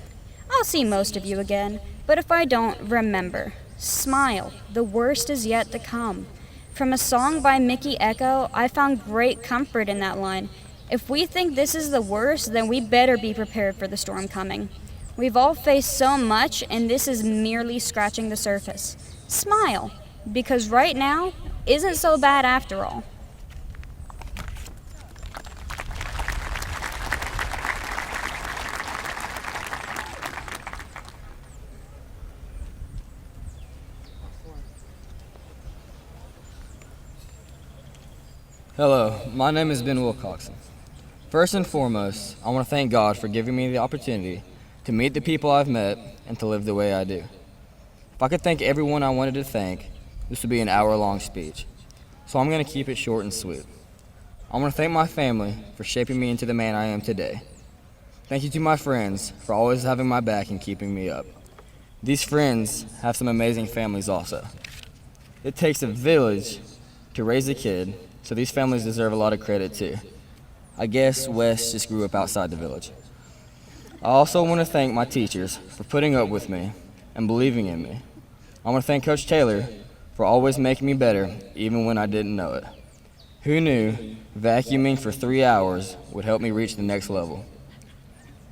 I'll see most of you again, but if I don't, remember, smile, the worst is yet to come. From a song by Mickey Echo, I found great comfort in that line. If we think this is the worst, then we better be prepared for the storm coming. We've all faced so much, and this is merely scratching the surface. Smile, because right now isn't so bad after all. Hello, my name is Vinh Wilcoxon. First and foremost, I want to thank God for giving me the opportunity to meet the people I've met and to live the way I do. If I could thank everyone I wanted to thank, this would be an hour-long speech. So I'm going to keep it short and sweet. I want to thank my family for shaping me into the man I am today. Thank you to my friends for always having my back and keeping me up. These friends have some amazing families also. It takes a village to raise a kid, so these families deserve a lot of credit too. I guess Wes just grew up outside the village. I also want to thank my teachers for putting up with me and believing in me. I want to thank Coach Taylor for always making me better even when I didn't know it. Who knew vacuuming for 3 hours would help me reach the next level?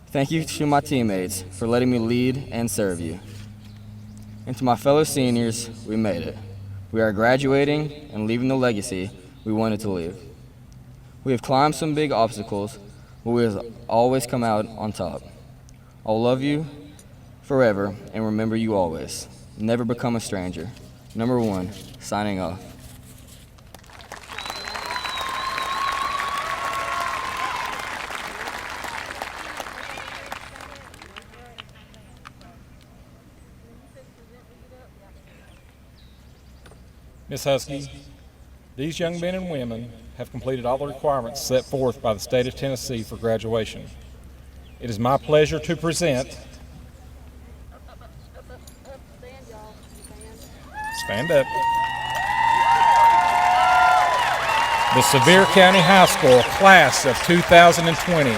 Thank you to my teammates for letting me lead and serve you. And to my fellow seniors, we made it. We are graduating and leaving the legacy we wanted to leave. We have climbed some big obstacles, but we have always come out on top. I'll love you forever and remember you always. Never become a stranger. Number 1, signing off. Ms. Husky, these young men and women have completed all the requirements set forth by the state of Tennessee for graduation. It is my pleasure to present. Stand up. The Sevier County High School class of 2020.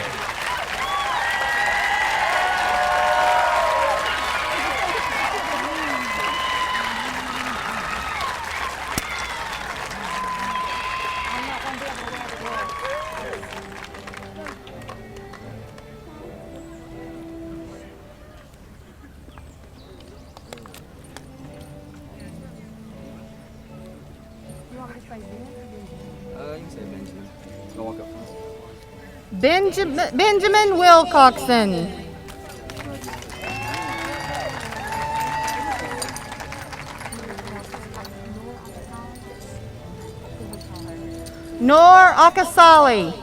Benjamin Wilcoxon. Nora Akasali.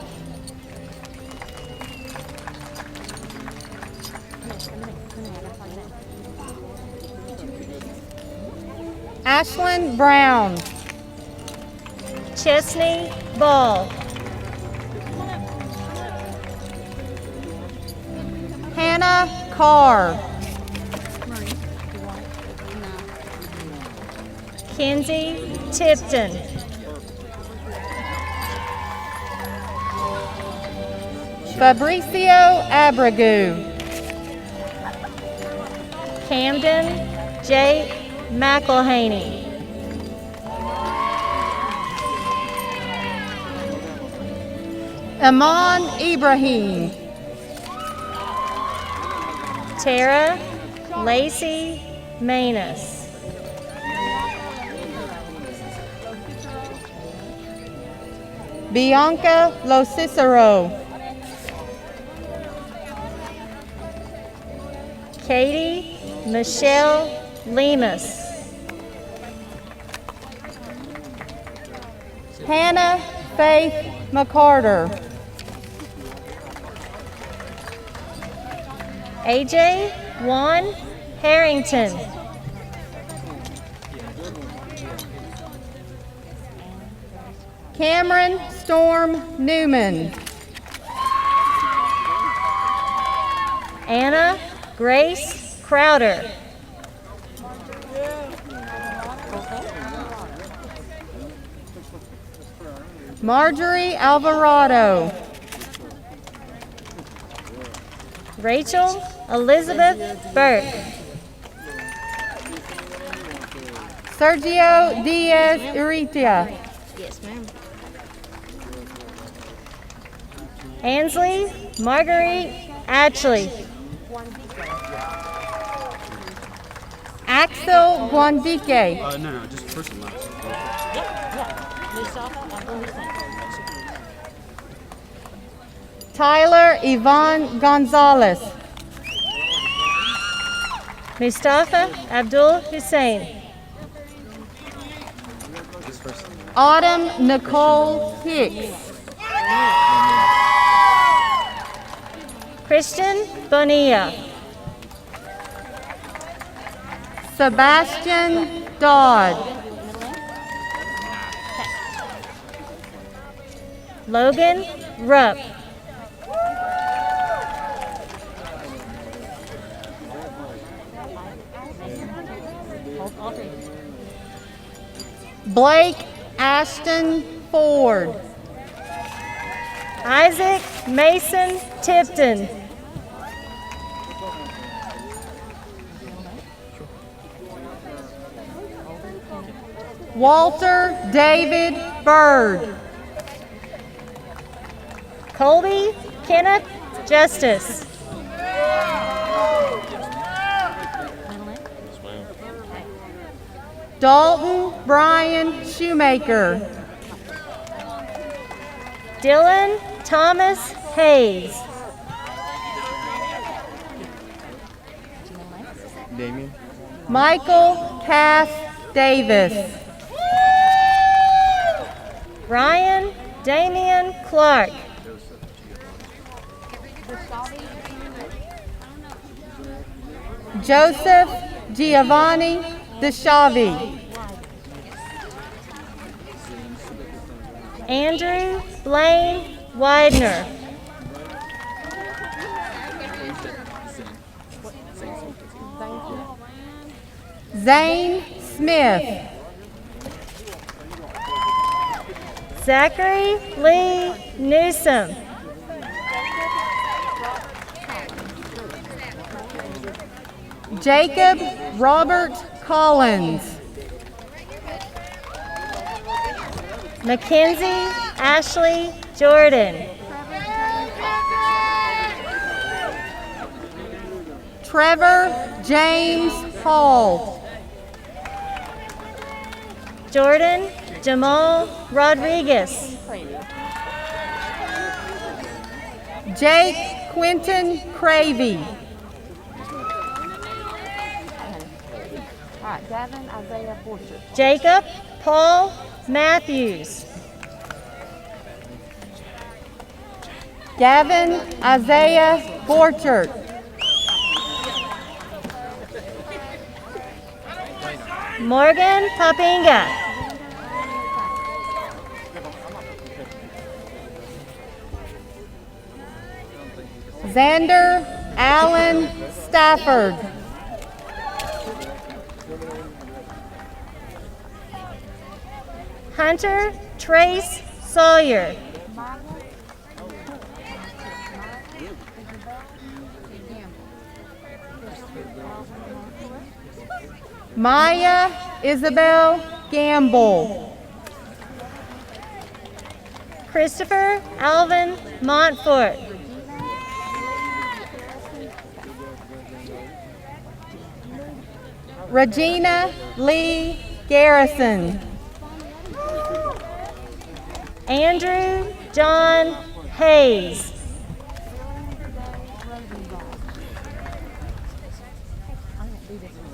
Ashlyn Brown. Chesney Ball. Hanna Carr. Kensey Tipton. Fabrizio Abregu. Camden J. McElhaney. Iman Ibrahim. Tara Lacey Manus. Bianca Locicero. Katie Michelle Lemus. Hannah Faith McCarter. AJ Juan Harrington. Cameron Storm Newman. Anna Grace Crowder. Marjorie Alvarado. Rachel Elizabeth Burke. Sergio Diaz Uritia. Yes, ma'am. Ansley Marguerite Ashley. Axel Guandique. No, just first and last. Tyler Yvonne Gonzalez. Mustafa Abdul Hussein. Autumn Nicole Hicks. Christian Bonilla. Sebastian Dodd. Logan Rupp. Blake Ashton Ford. Isaac Mason Tipton. Walter David Bird. Colby Kenneth Justice. Dalton Brian Shoemaker. Dylan Thomas Hayes. Damien. Michael Cass Davis. Ryan Damian Clark. Joseph Giovanni DeShavi. Andrew Blaine Widener. Zane Smith. Zachary Lee Newsom. Jacob Robert Collins. Mackenzie Ashley Jordan. Trevor James Hall. Jordan Jamal Rodriguez. Jake Quentin Cravey. Gavin Isaiah Borchert. Jacob Paul Matthews. Gavin Isaiah Borchert. Morgan Papinga. Xander Allen Stafford. Hunter Trace Sawyer. Maya Isabel Gamble. Christopher Alvin Montfort. Regina Lee Garrison. Andrew John Hayes.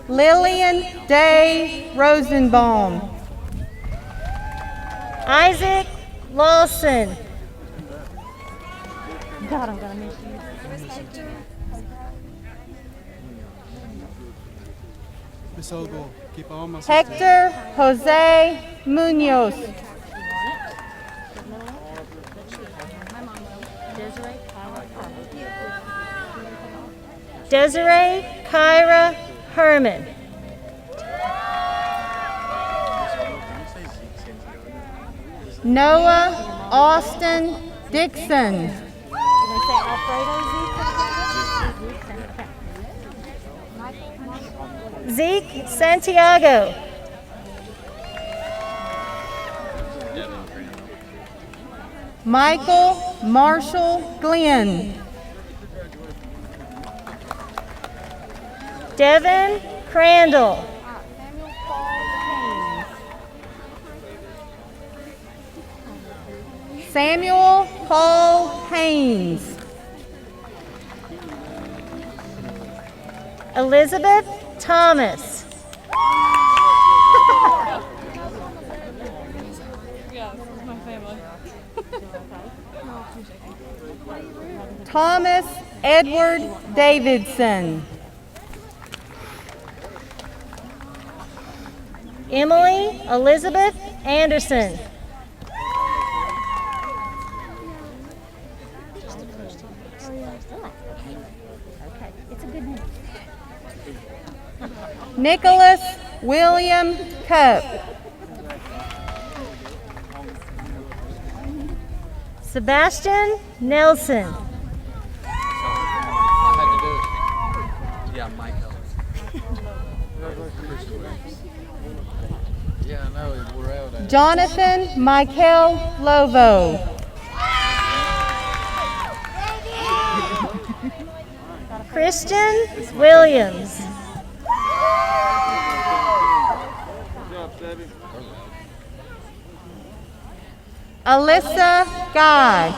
Lillian Day Rosenbaum. Isaac Lawson. God, I'm gonna miss you. Hector Jose Munoz. Desiree Kyra Herman. Noah Austin Dixon. Zeke Santiago. Michael Marshall Glenn. Devin Crandall. Samuel Paul Haynes. Elizabeth Thomas. Thomas Edward Davidson. Emily Elizabeth Anderson. Nicholas William Cup. Sebastian Nelson. Yeah, Michael. Yeah, I know. We're out at Jonathan Michael Lovo. Christian Williams. Alyssa Guy.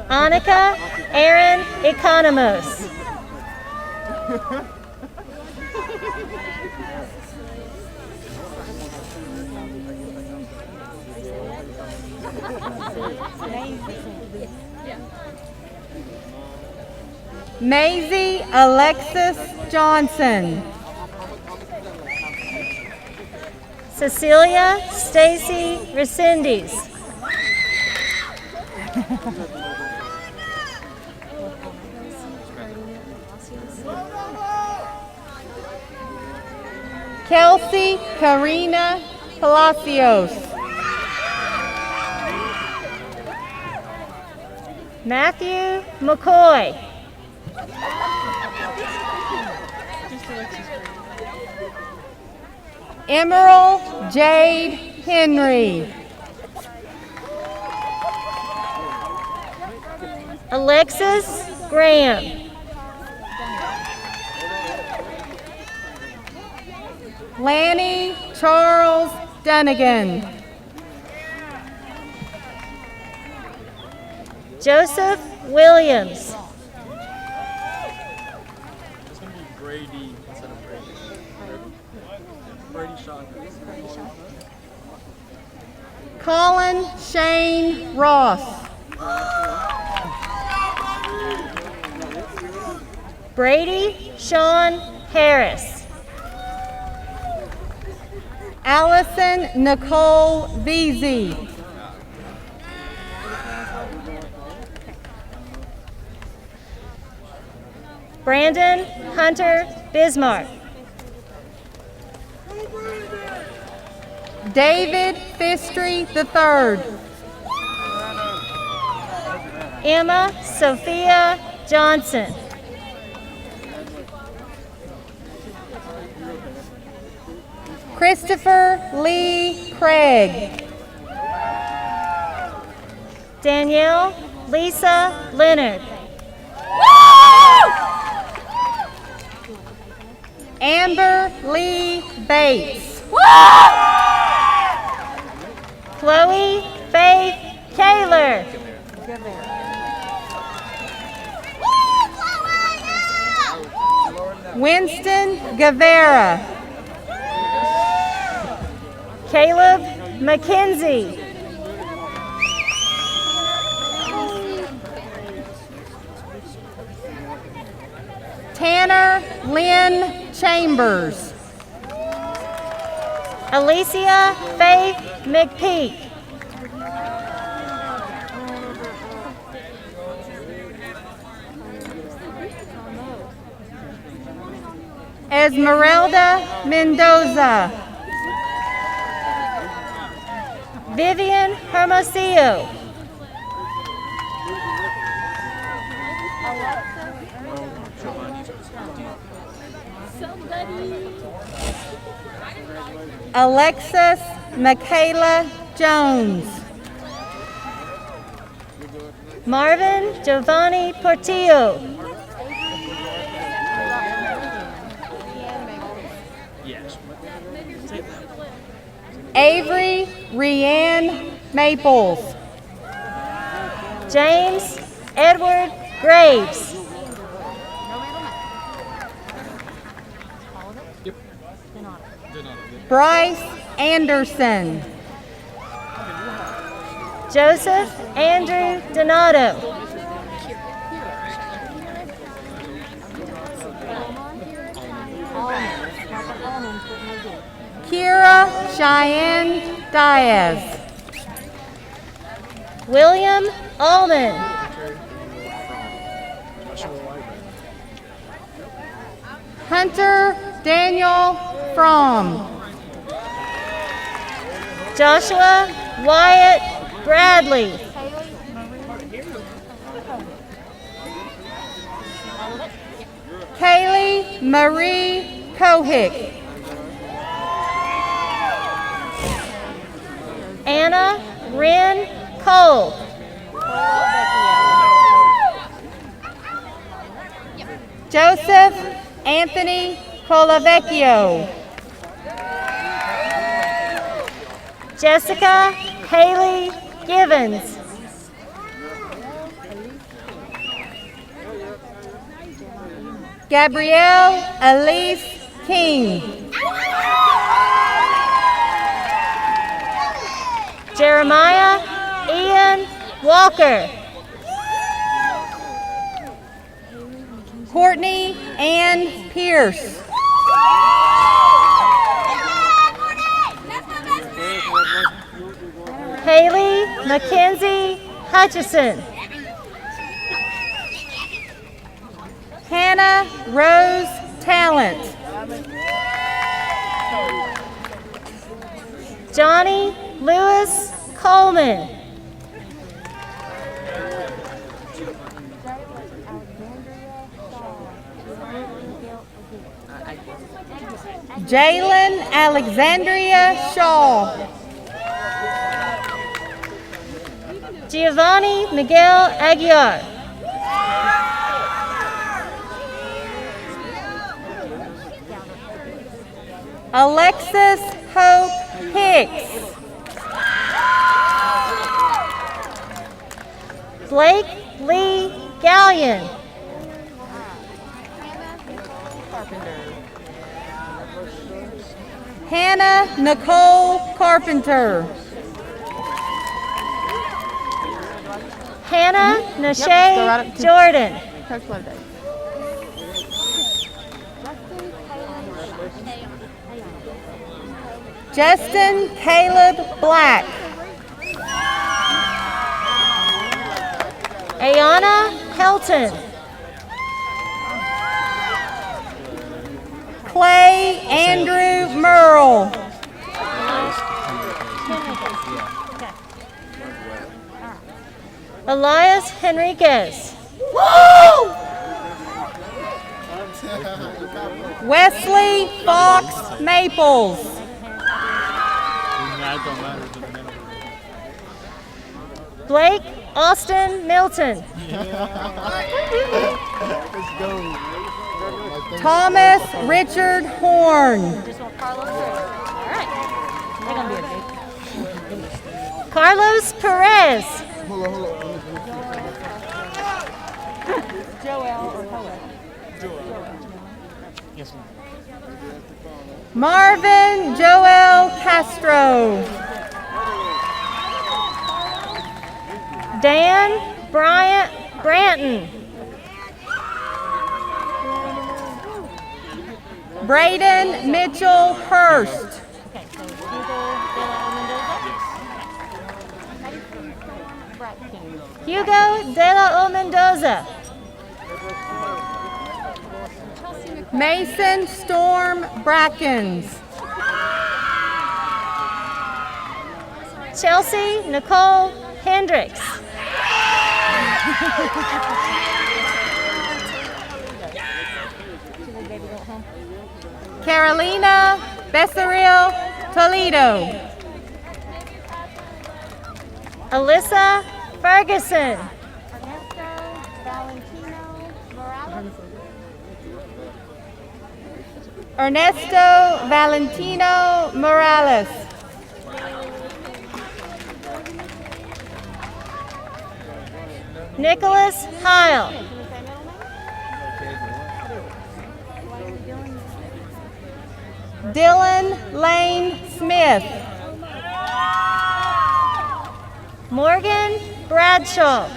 Annika Aaron Economos. Maisie Alexis Johnson. Cecilia Stacy Resendiz. Kelsey Karina Palacios. Matthew McCoy. Emerald Jade Henry. Alexis Graham. Lanny Charles Dunnigan. Joseph Williams. It's going to be Brady instead of Brady. Brady Sean. Colin Shane Ross. Brady Sean Harris. Allison Nicole Veazey. Brandon Hunter Bismarck. David Fistry III. Emma Sophia Johnson. Christopher Lee Craig. Danielle Lisa Leonard. Amber Lee Bates. Chloe Faith Kaler. Winston Guevara. Caleb Mackenzie. Tanner Lynn Chambers. Alicia Faith McPeak. Esmeralda Mendoza. Vivian Hermosillo. Alexis Michaela Jones. Marvin Giovanni Portillo. Avery Rianne Maples. James Edward Graves. Bryce Anderson. Joseph Andrew Donato. Kira Cheyenne Diaz. William Allman. Hunter Daniel Fromm. Joshua Wyatt Bradley. Kaylee Marie Kohick. Anna Wren Cole. Joseph Anthony Colavecchio. Jessica Haley Givens. Gabrielle Elise King. Jeremiah Ian Walker. Courtney Ann Pierce. Haley Mackenzie Hutchison. Hannah Rose Talent. Johnny Lewis Coleman. Jalen Alexandria Shaw. Giovanni Miguel Aguiar. Alexis Hope Hicks. Blake Lee Gallion. Hannah Nicole Carpenter. Hannah Nashay Jordan. Justin Caleb Black. Ayana Helton. Clay Andrew Merle. Elias Henriquez. Wesley Fox Maples. Blake Austin Milton. Thomas Richard Horn. Carlos Perez. Yes, ma'am. Marvin Joel Castro. Dan Bryant Branton. Braden Mitchell Hurst. Hugo de la O Mendoza. Mason Storm Brackens. Chelsea Nicole Hendricks. Carolina Becerril Toledo. Alyssa Ferguson. Ernesto Valentino Morales. Nicholas Heil. Dylan Lane Smith. Morgan Bradshaw.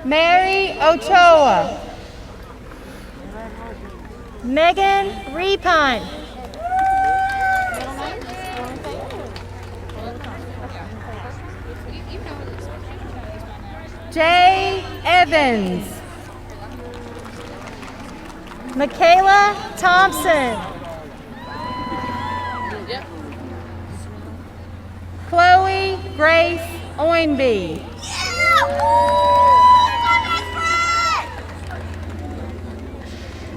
Mary Ochoa. Megan Repine. Jay Evans. Michaela Thompson. Chloe Grace Oinby.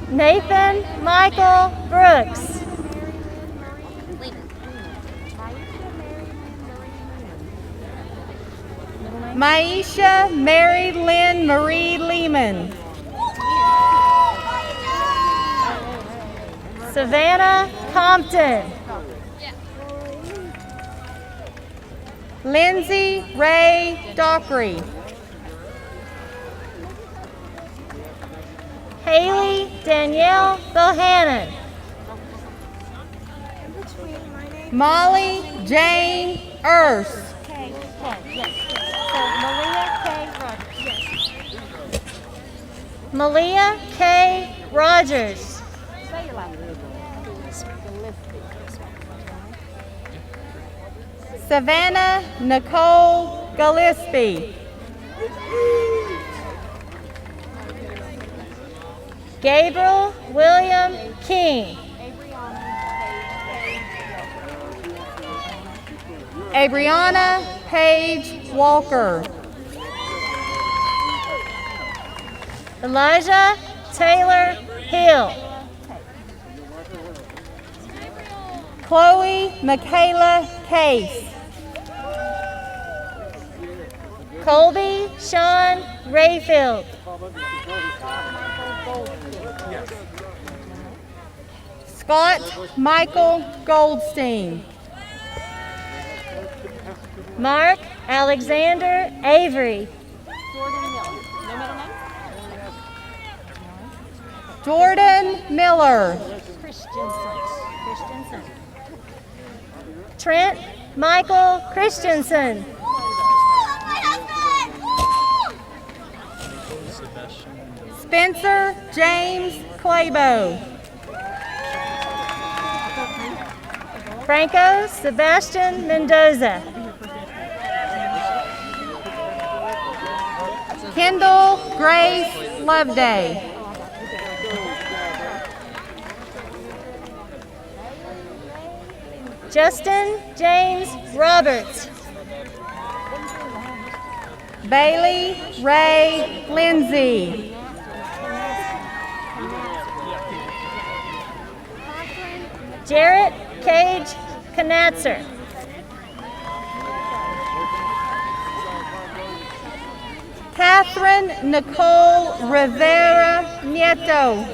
Nathan Michael Brooks. Maisha Mary Lynn Marie Lehman. Savannah Compton. Lindsay Ray Dockery. Haley Danielle Bohannon. Molly Jane Erse. Malia K. Rogers. Savannah Nicole Gillespie. Gabriel William King. Abriana Paige Walker. Elijah Taylor Hill. Chloe Michaela Case. Colby Sean Rayfield. Scott Michael Goldstein. Mark Alexander Avery. Jordan Miller. Trent Michael Christensen. Spencer James Claybo. Franco Sebastian Mendoza. Kendall Grace Loveday. Justin James Roberts. Bailey Ray Lindsay. Jarrett Cage Knatzer. Catherine Nicole Rivera Nieto.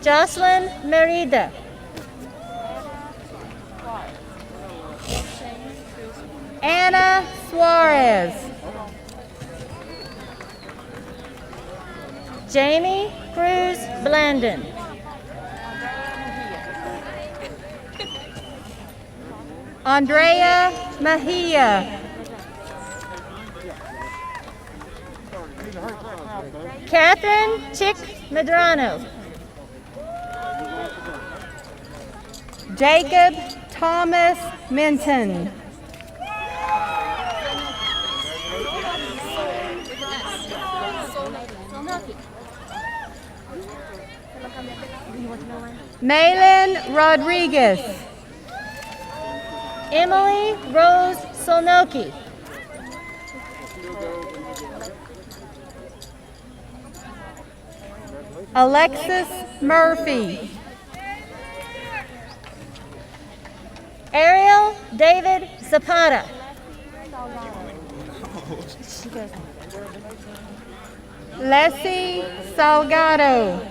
Jocelyn Merida. Suarez. Jamie Cruz Blandon. Andrea Mejia. Catherine Chick Medrano. Jacob Thomas Minton. Malin Rodriguez. Emily Rose Solnoki. Alexis Murphy. Ariel David Zapata. Leslie Salgado.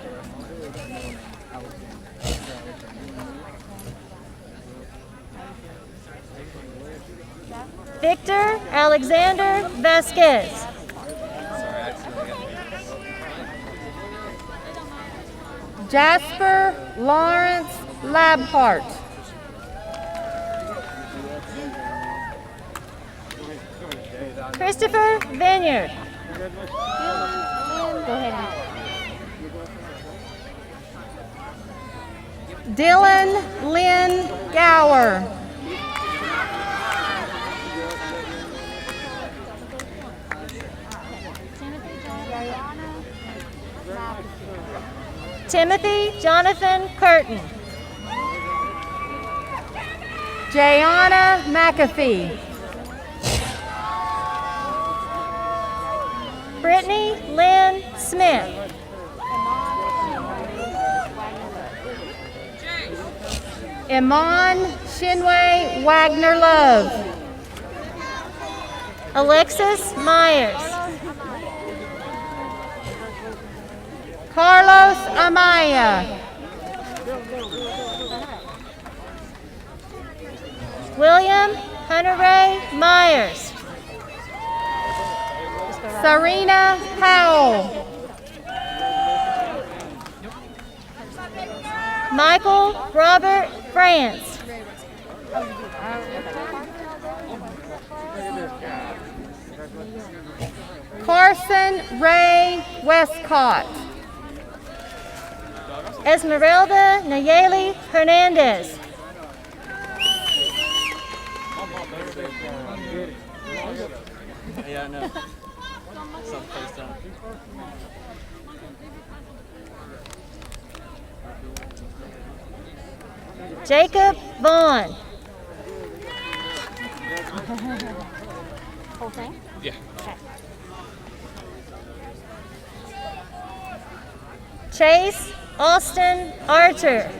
Victor Alexander Vasquez. Jasper Lawrence Labhart. Christopher Vineyard. Go ahead. Dylan Lynn Gower. Timothy Jonathan Curtin. Jayana McAfee. Brittany Lynn Smith. Iman Shinway Wagner Love. Alexis Myers. Carlos Amaya. William Hunter Ray Myers. Serena Howell. Michael Robert France. Carson Ray Westcott. Esmeralda Nayeli Hernandez. Yeah, no. Someplace down. Jacob Vaughn. Whole thing? Yeah. Okay. Chase Austin Archer.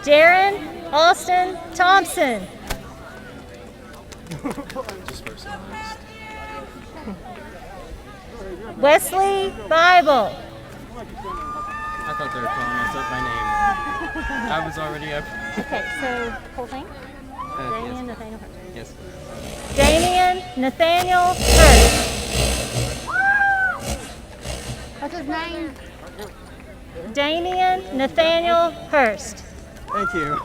Jaron Austin Thompson. Wesley Bible. I thought they were calling us up by name. I was already up. Okay, so whole thing? Damian Nathaniel Hurst. Yes. Damian Nathaniel Hurst. What's his name? Damian Nathaniel Hurst. Thank you.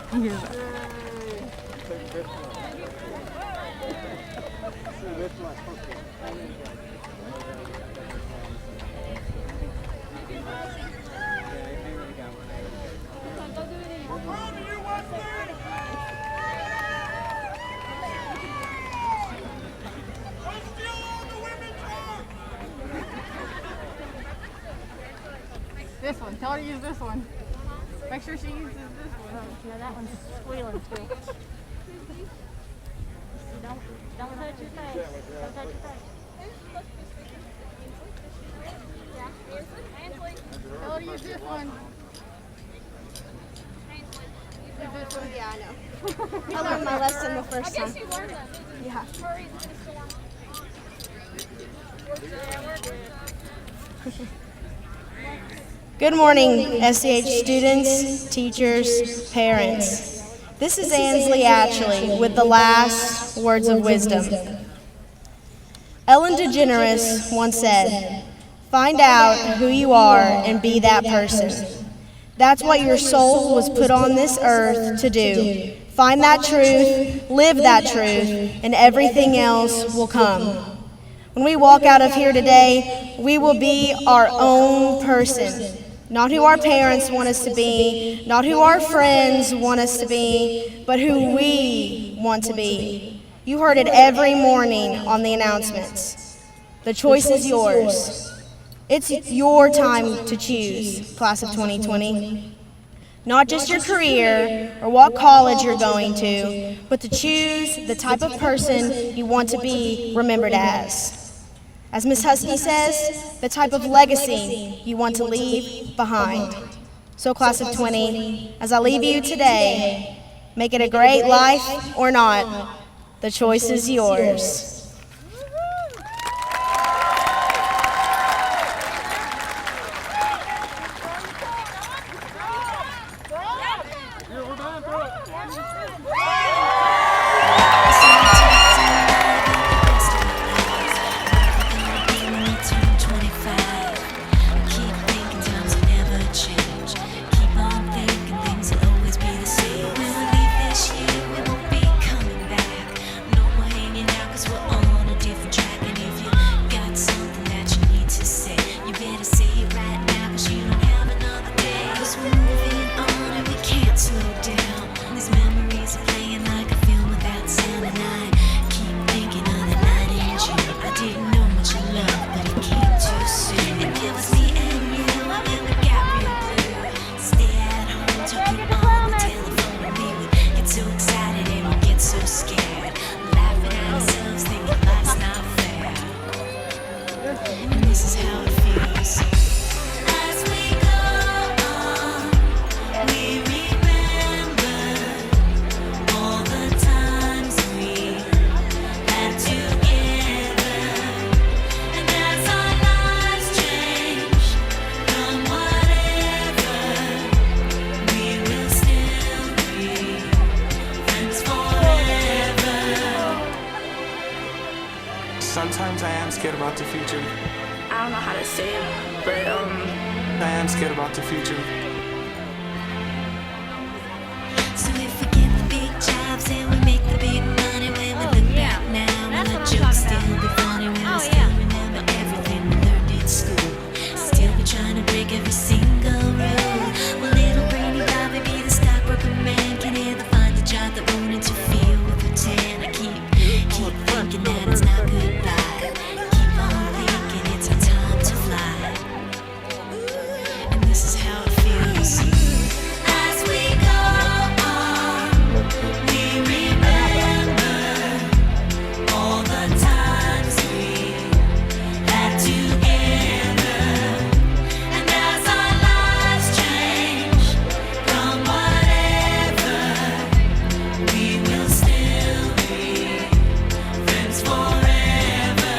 This one. Tell her to use this one. Make sure she uses this one. No, that one's squealing too. Don't touch your face. Don't touch your face. Tell her to use this one. Use this one. Yeah, I know. I learned my lesson the first time. I guess you learned that. Yeah. Good morning, SCH students, teachers, parents. This is Ansley Ashley with the last words of wisdom. Ellen DeGeneres once said, "Find out who you are and be that person." That's what your soul was put on this earth to do. Find that truth, live that truth, and everything else will come. When we walk out of here today, we will be our own person. Not who our parents want us to be, not who our friends want us to be, but who we want to be. You heard it every morning on the announcements. The choice is yours. It's your time to choose, class of 2020. Not just your career or what college you're going to, but to choose the type of person you want to be remembered as. As Miss Husky says, the type of legacy you want to leave behind. So class of 20, as I leave you today, make it a great life or not. The choice is yours. Sometimes I am scared about the future. I don't know how to say it, but I am scared about the future. So if we get the big jobs and we make the big money, when we look back now, will the jokes still be funny? When we still remember everything we learned in school? Still be trying to break every single rule. Will little brainy Bobby be the stockbroker man? Can he ever find a job that won't interfere with routine? I keep thinking that it's not goodbye. Keep on thinking it's our time to fly. And this is how it feels. As we go on, we remember all the times we had together. And as our lives change from whatever, we will still be friends forever.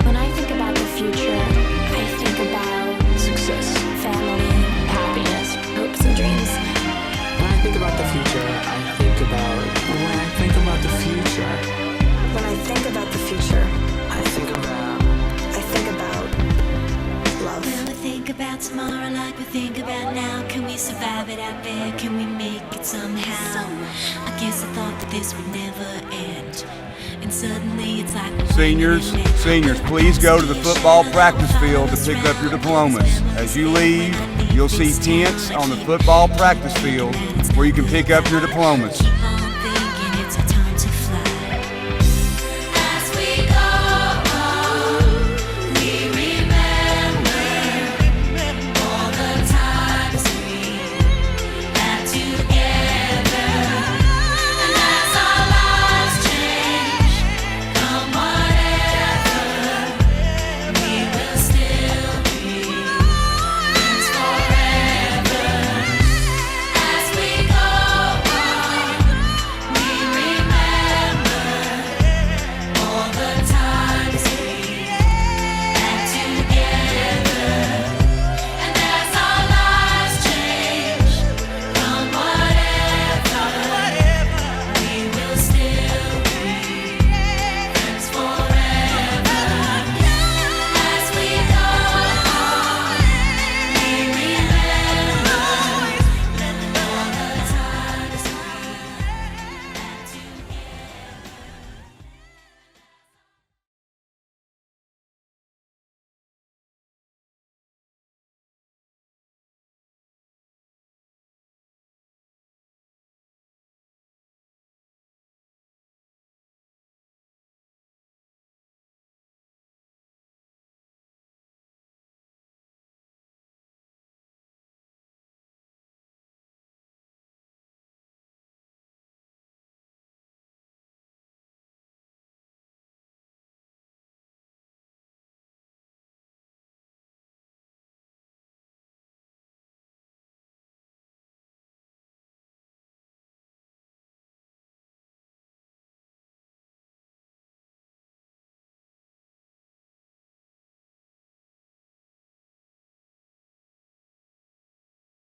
When I think about the future, I think about success, family, happiness, hopes and dreams. When I think about the future, I think about when I think about the future. when I think about the future, I think about love. When we think about tomorrow like we think about now, can we survive it out there? Can we make it somehow? I guess I thought that this would never end. And suddenly it's like Seniors, please go to the football practice field to pick up your diplomas. As you leave, you'll see tents on the football practice field where you can pick up your diplomas. Keep on thinking it's It's a time